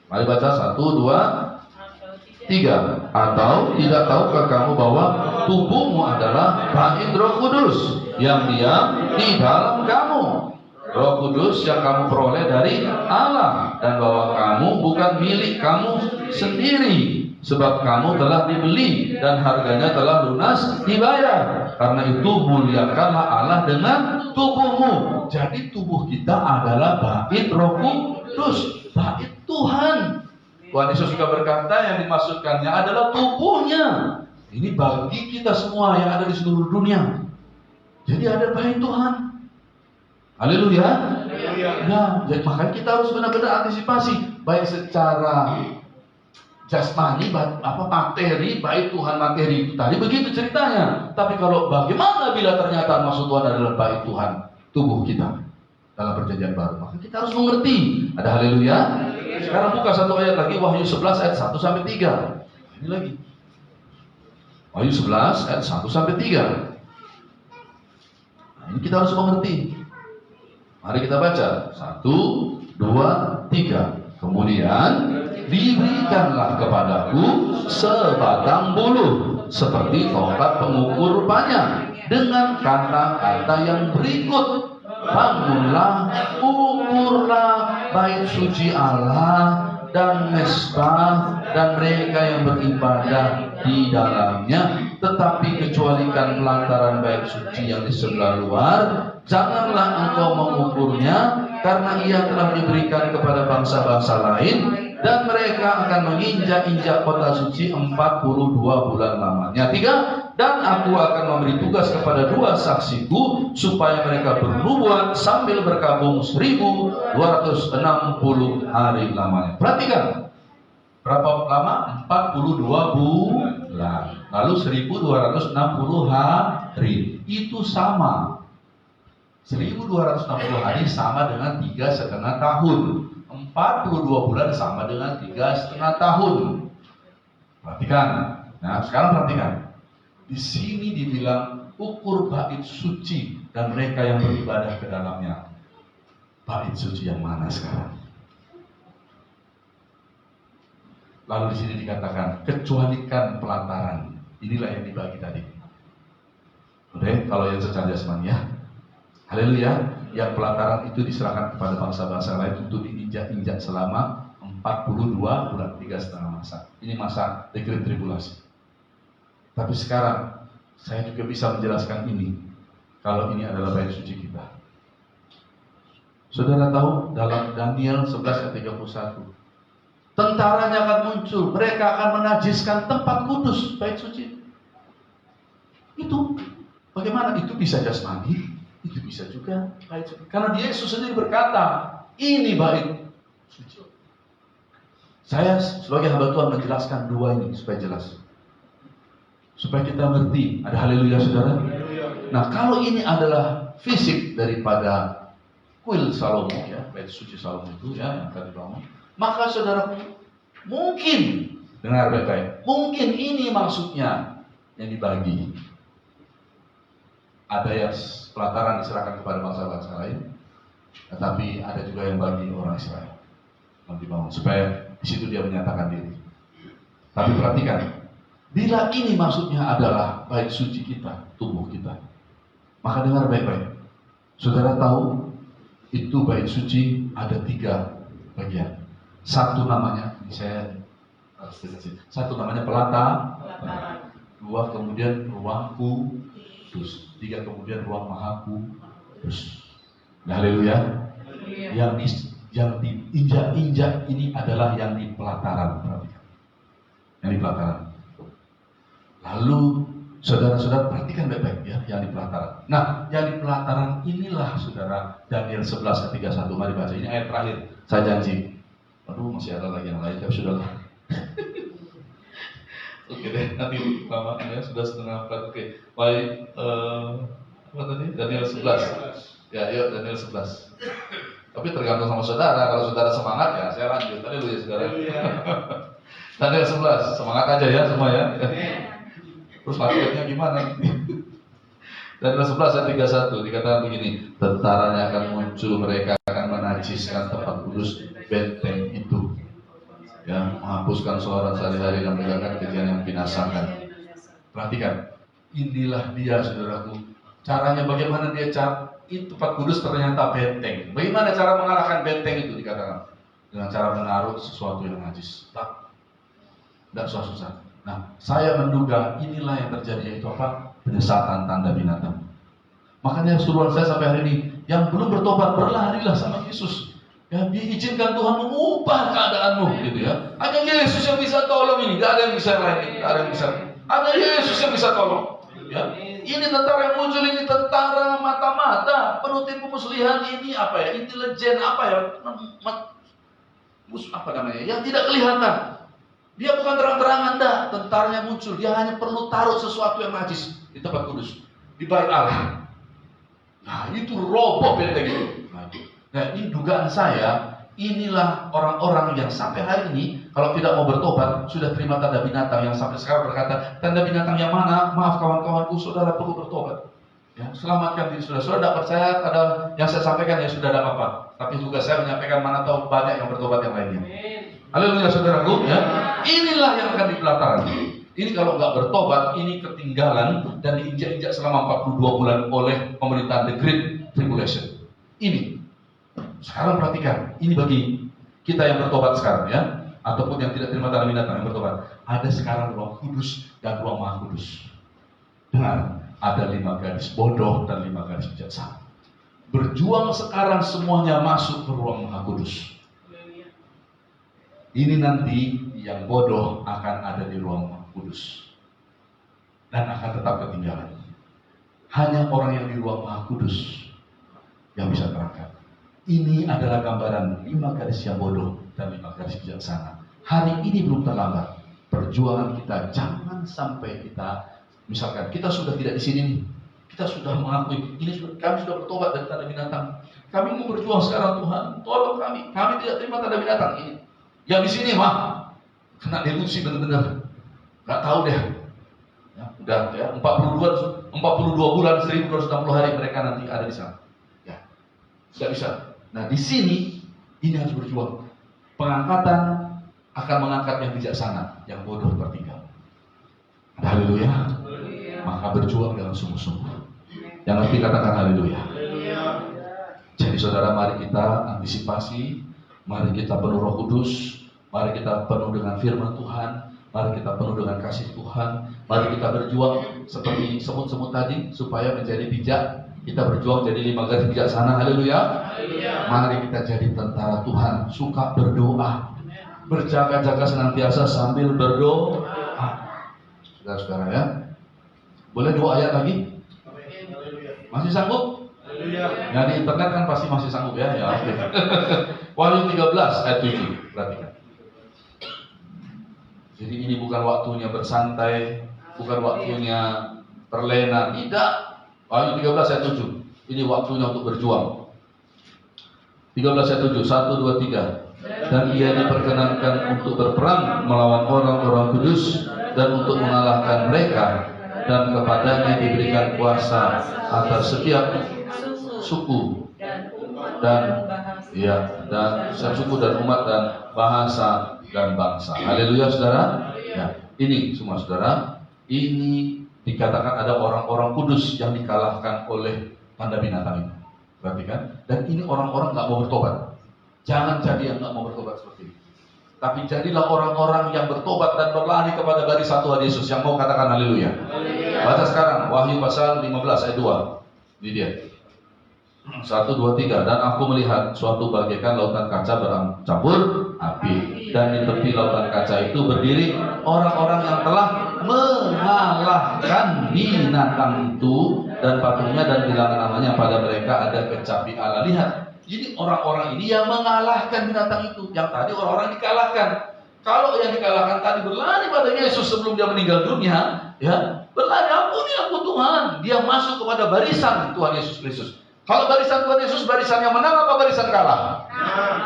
Mari baca 1, 2, 3. Atau tidak tahukah kamu bahwa tubuhmu adalah bait Roh Kudus yang diam di dalam kamu, Roh Kudus yang kamu peroleh dari Allah, dan bahwa kamu bukan milik kamu sendiri, sebab kamu telah dibeli dan harganya telah lunas dibayar. Karena itu muliakanlah Allah dengan tubuhmu. Jadi tubuh kita adalah bait Roh Kudus, bait Tuhan. Tuhan Yesus juga berkata yang dimaksudkannya adalah tubuhnya. Ini bagi kita semua yang ada di seluruh dunia. Jadi ada bait Tuhan. Haleluya. Nah, jadi makanya kita harus benar-benar antisipasi, baik secara jasmani, materi, baik Tuhan materi itu tadi begitu ceritanya. Tapi kalau bagaimana bila ternyata maksud Tuhan adalah baik Tuhan tubuh kita dalam perjanjian baru, maka kita harus mengerti. Ada haleluya. Sekarang buka satu ayat lagi, Wahyu 11 ayat 1 sampai 3. Ini lagi. Wahyu 11 ayat 1 sampai 3. Nah, ini kita harus mengerti. Mari kita baca. 1, 2, 3. Kemudian diberikanlah kepadaku sebatang buluh seperti tongkat pengukur rupanya, dengan kata-kata yang berikut: bangunlah, ukurlah bait suci Allah dan mesbah dan mereka yang beribadah di dalamnya, tetapi kecualikan pelantaran bait suci yang di sebelah luar, janganlah engkau mengukurnya, karena ia telah diberikan kepada bangsa-bangsa lain, dan mereka akan menginjak-injak kota suci 42 bulan lamanya. 3. Dan aku akan memberi tugas kepada 2 saksiku, supaya mereka bernubuat sambil berkabung 1260 hari lamanya. Perhatikan, berapa lama? 42 bulan. Lalu 1260 hari. Itu sama. 1260 hari sama dengan 3,5 tahun. 42 bulan sama dengan 3,5 tahun. Perhatikan. Nah, sekarang perhatikan. Di sini dibilang ukur bait suci dan mereka yang beribadah ke dalamnya. Bait suci yang mana sekarang? Lalu di sini dikatakan kecualikan pelantaran. Inilah yang dibagi tadi. Oke, kalau yang secara jasmani ya. Haleluya. Yang pelantaran itu diserahkan kepada bangsa-bangsa lain untuk diinjak-injak selama 42 bulan, 3,5 masa. Ini masa dekret tribulasi. Tapi sekarang saya juga bisa menjelaskan ini, kalau ini adalah bait suci kita. Saudara tahu dalam Daniel 11 ayat 31, tentaranya akan muncul, mereka akan menajiskan tempat kudus, bait suci. Itu bagaimana? Itu bisa jasmani, itu bisa juga bait suci. Karena Yesus sendiri berkata, ini bait suci. Saya sebagai hamba Tuhan menjelaskan dua ini supaya jelas, supaya kita mengerti. Ada haleluya saudara. Nah, kalau ini adalah fisik daripada kuil Salomo ya, bait suci Salomo itu ya yang akan dibangun, maka saudara mungkin dengar baik-baik, mungkin ini maksudnya yang dibagi. Ada yang pelataran diserahkan kepada bangsa-bangsa lain, tetapi ada juga yang bagi orang Israel yang dibangun, supaya di situ dia menyatakan diri. Tapi perhatikan, bila ini maksudnya adalah bait suci kita, tubuh kita, maka dengar baik-baik. Saudara tahu, itu bait suci ada 3 bagian. Satu namanya, ini saya harus jelasin. Satu namanya pelataran. 2 kemudian ruang kudus. 3 kemudian ruang maha kudus. Haleluya. Yang diinjak-injak ini adalah yang di pelataran. Perhatikan. Yang di pelataran. Lalu saudara-saudara perhatikan baik-baik ya, yang di pelataran. Nah, yang di pelataran inilah saudara Daniel 11 ayat 31. Mari baca, ini ayat terakhir. Saya janji. Aduh, masih ada lagi yang lain, tapi sudahlah. Oke deh, nanti lama ya, sudah 3:30. Oke. Baik, apa tadi? Daniel 11. Ya, yuk Daniel 11. Tapi tergantung sama saudara. Kalau saudara semangat ya, saya lanjut. Haleluya saudara. Daniel 11, semangat aja ya semua ya. Terus latihannya gimana? Daniel 11 ayat 31 dikatakan begini, tentaranya akan muncul, mereka akan menajiskan tempat kudus benteng itu, ya, menghapuskan suara sehari-hari dan menegakkan kejadian yang binasakan. Perhatikan, inilah dia saudaraku. Caranya bagaimana dia itu tempat kudus ternyata benteng. Bagaimana cara mengarahkan benteng itu dikatakan? Dengan cara menaruh sesuatu yang najis. Tidak susah-susah. Nah, saya menduga inilah yang terjadi, yaitu apa? Penyesatan tanda binatang. Makanya suruhan saya sampai hari ini, yang belum bertobat, berlarilah sama Yesus. Ya, diizinkan Tuhan mengubah keadaanmu, gitu ya. Hanya Yesus yang bisa tolong ini, tidak ada yang bisa lain, tidak ada yang bisa. Ada Yesus yang bisa tolong. Ya, ini tentara yang muncul, ini tentara mata-mata, penuh tipu muslihat, ini apa ya, intelijen apa ya, apa namanya, yang tidak kelihatan. Dia bukan terang-terangan, dah. Tentaranya muncul, dia hanya perlu taruh sesuatu yang najis di tempat kudus, di bait Allah. Nah, itu roboh benteng itu. Nah, ini dugaan saya, inilah orang-orang yang sampai hari ini kalau tidak mau bertobat sudah terima tanda binatang, yang sampai sekarang berkata, tanda binatang yang mana? Maaf kawan-kawanku, saudara perlu bertobat. Ya, selamatkan diri saudara. Saudara tidak percaya pada yang saya sampaikan, ya sudah, tidak apa-apa. Tapi juga saya menyampaikan, mana tahu banyak yang bertobat yang lainnya. Haleluya saudaraku, ya. Inilah yang akan dipelataran. Ini kalau nggak bertobat, ini ketinggalan dan diinjak-injak selama 42 bulan oleh pemerintahan The Great Tribulation. Ini. Sekarang perhatikan, ini bagi kita yang bertobat sekarang, ya, ataupun yang tidak terima tanda binatang yang bertobat. Ada sekarang ruang kudus dan ruang maha kudus. Dengar, ada 5 gadis bodoh dan 5 gadis bijaksana. Berjuang sekarang semuanya masuk ke ruang maha kudus. Ini nanti yang bodoh akan ada di ruang maha kudus dan akan tetap ketinggalan. Hanya orang yang di ruang maha kudus yang bisa terangkat. Ini adalah gambaran 5 gadis yang bodoh dan 5 gadis bijaksana. Hari ini belum terlambat. Perjuangan kita jangan sampai kita, misalkan kita sudah tidak di sini nih, kita sudah mengakui ini, kami sudah bertobat dari tanda binatang. Kami mau berjuang sekarang, Tuhan, tolong kami. Kami tidak terima tanda binatang ini. Yang di sini mah kena delusi benar-benar. Nggak tahu deh. Ya, udah ya 42 bulan 1260 hari mereka nanti ada di sana. Ya, tidak bisa. Nah, di sini ini harus berjuang. Pengangkatan akan mengangkat yang bijaksana, yang bodoh tertinggal. Haleluya. Maka berjuang dengan sungguh-sungguh. Yang nanti katakan haleluya. Jadi saudara, mari kita antisipasi, mari kita penuh Roh Kudus, mari kita penuh dengan firman Tuhan, mari kita penuh dengan kasih Tuhan, mari kita berjuang seperti semut-semut tadi supaya menjadi bijak. Kita berjuang jadi 5 gadis bijaksana. Haleluya. Mari kita jadi tentara Tuhan, suka berdoa, berjaga-jaga senantiasa sambil berdoa. Saudara-saudara, ya, boleh 2 ayat lagi? Masih sanggup? Ya, di internet kan pasti masih sanggup, ya. Ya, oke. Wahyu 13 ayat 7. Perhatikan. Jadi ini bukan waktunya bersantai, bukan waktunya terlena, tidak. Wahyu 13 ayat 7. Ini waktunya untuk berjuang. 13 ayat 7. 1, 2, 3. Dan ia diperkenankan untuk berperang melawan orang-orang kudus dan untuk mengalahkan mereka, dan kepadanya diberikan kuasa atas setiap suku dan suku dan umat dan bahasa dan bangsa. Haleluya saudara. Ya, ini semua saudara, ini dikatakan ada orang-orang kudus yang dikalahkan oleh tanda binatang itu. Perhatikan, dan ini orang-orang nggak mau bertobat. Jangan jadi yang nggak mau bertobat seperti ini. Tapi jadilah orang-orang yang bertobat dan berlari kepada barisan Tuhan Yesus, yang mau katakan haleluya. Baca sekarang Wahyu pasal 15 ayat 2. Ini dia. 1, 2, 3. Dan aku melihat suatu bagaikan lautan kaca bercampur api, dan di tepi lautan kaca itu berdiri orang-orang yang telah mengalahkan binatang itu dan patungnya, dan bilangan namanya pada mereka ada kecapi Allah. Lihat, jadi orang-orang ini yang mengalahkan binatang itu. Yang tadi orang-orang dikalahkan. Kalau yang dikalahkan tadi berlari pada Yesus sebelum dia meninggal dunia, ya, berlari, ampuni aku Tuhan. Dia masuk kepada barisan Tuhan Yesus Kristus. Kalau barisan Tuhan Yesus, barisan yang menang apa barisan kalah?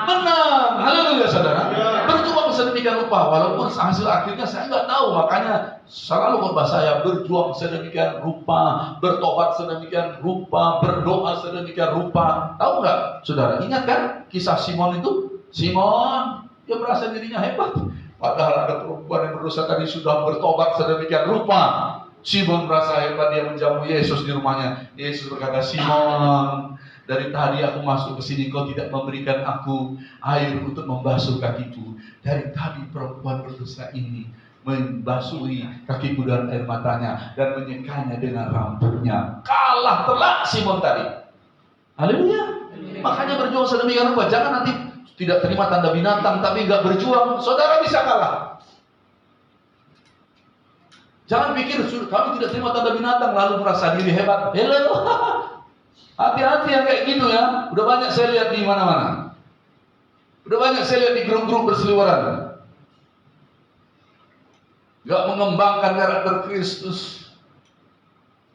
Menang. Haleluya saudara. Berjuang sedemikian rupa, walaupun hasil akhirnya saya nggak tahu. Makanya selalu khotbah saya, berjuang sedemikian rupa, bertobat sedemikian rupa, berdoa sedemikian rupa. Tahu nggak saudara? Ingat kan kisah Simon itu? Simon, dia merasa dirinya hebat, padahal ada perempuan yang berdosa tadi sudah bertobat sedemikian rupa. Simon merasa hebat, dia menjamu Yesus di rumahnya. Yesus berkata, Simon, dari tadi aku masuk ke sini, kau tidak memberikan aku air untuk membasuh kakiku. Dari tadi perempuan berdosa ini membasuhi kakiku dengan air matanya dan menyekanya dengan rambutnya. Kalah telak Simon tadi. Haleluya. Makanya berjuang sedemikian rupa. Jangan nanti tidak terima tanda binatang tapi nggak berjuang, saudara bisa kalah. Jangan pikir kami tidak terima tanda binatang lalu merasa diri hebat. Hello. Hati-hati yang kayak gitu ya. Udah banyak saya lihat di mana-mana. Udah banyak saya lihat di grup-grup berseliweran. Gak mengembangkan karakter Kristus.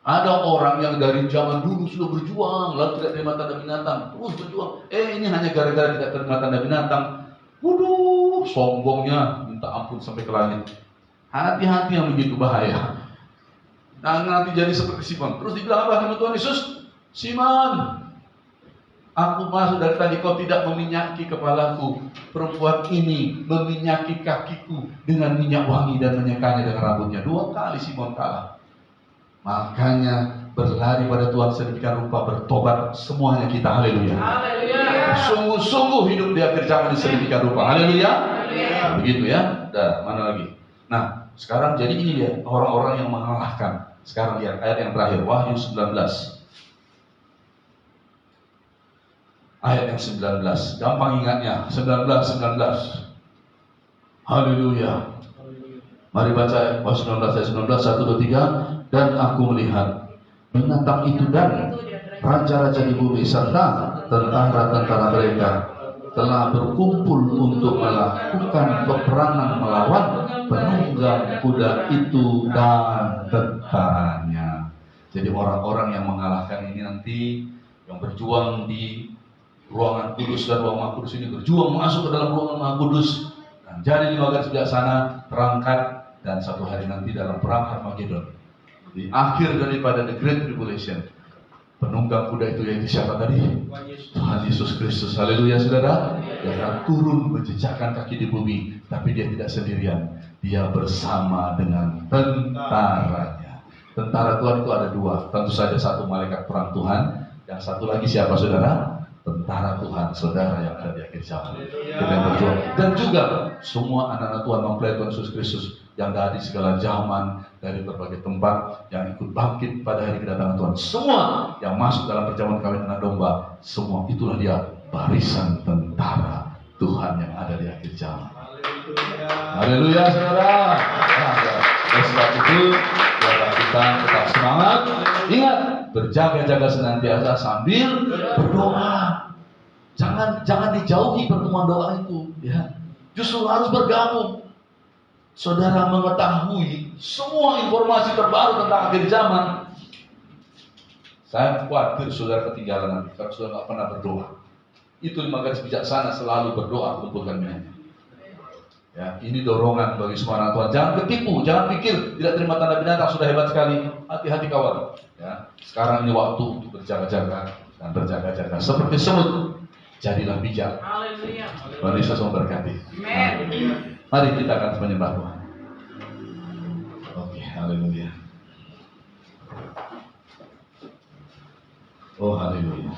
Ada orang yang dari zaman dulu sudah berjuang lalu tidak terima tanda binatang, terus berjuang. Ini hanya gara-gara tidak terima tanda binatang. Waduh, sombongnya minta ampun sampai ke langit. Hati-hati yang begitu bahaya. Nah, nanti jadi seperti Simon. Terus dibilang apa sama Tuhan Yesus? Simon, aku masuk dari tadi kau tidak meminyaki kepalaku. Perempuan ini meminyaki kakiku dengan minyak wangi dan menyekanya dengan rambutnya. 2 kali Simon kalah. Makanya berlari pada Tuhan sedemikian rupa, bertobat semuanya kita. Haleluya. Sungguh-sungguh hidup di akhir zaman sedemikian rupa. Haleluya. Begitu ya. Dah, mana lagi? Nah, sekarang jadi ini dia orang-orang yang mengalahkan. Sekarang lihat ayat yang terakhir, Wahyu 19. Ayat yang 19. Gampang ingatnya. 19. Haleluya. Mari baca Wahyu 19 ayat 19, 1, 2, 3. Dan aku melihat binatang itu dan raja-raja di bumi serta tentara-tentara mereka telah berkumpul untuk melakukan peperangan melawan penunggang kuda itu dan tentaranya. Jadi orang-orang yang mengalahkan ini nanti yang berjuang di ruangan kudus dan ruang Maha Kudus ini berjuang masuk ke dalam ruangan Maha Kudus dan jadi 5 garis bijaksana berangkat dan satu hari nanti dalam perang Harmagedon di akhir daripada the Great Tribulation. Penunggang kuda itu yaitu siapa tadi? Tuhan Yesus Kristus. Haleluya saudara. Dia akan turun menjejakkan kaki di bumi, tapi dia tidak sendirian. Dia bersama dengan tentaranya. Tentara Tuhan itu ada 2. Tentu saja satu malaikat perang Tuhan, yang satu lagi siapa saudara? Tentara Tuhan, saudara yang ada di akhir zaman. Yang berjuang. Dan juga semua anak-anak Tuhan mempelai Tuhan Yesus Kristus yang dari segala zaman, dari berbagai tempat, yang ikut bangkit pada hari kedatangan Tuhan. Semua yang masuk dalam perjamuan kawin anak domba, semua itulah dia barisan tentara Tuhan yang ada di akhir zaman. Haleluya saudara. Oleh sebab itu, biarlah kita tetap semangat. Ingat, berjaga-jaga senantiasa sambil berdoa. Jangan dijauhi pertemuan doa itu, ya. Justru harus bergabung. Saudara mengetahui semua informasi terbaru tentang akhir zaman. Saya khawatir saudara ketinggalan nanti karena saudara nggak pernah berdoa. Itu 5 garis bijaksana selalu berdoa, kumpulkan minyak. Ya, ini dorongan bagi semua anak Tuhan. Jangan ketipu, jangan pikir tidak terima tanda binatang sudah hebat sekali. Hati-hati kawan. Ya, sekarang ini waktu untuk berjaga-jaga dan berjaga-jaga seperti semut. Jadilah bijak. Tuhan Yesus memberkati. Mari kita akan menyembah Tuhan. Oke, haleluya. Oh, haleluya.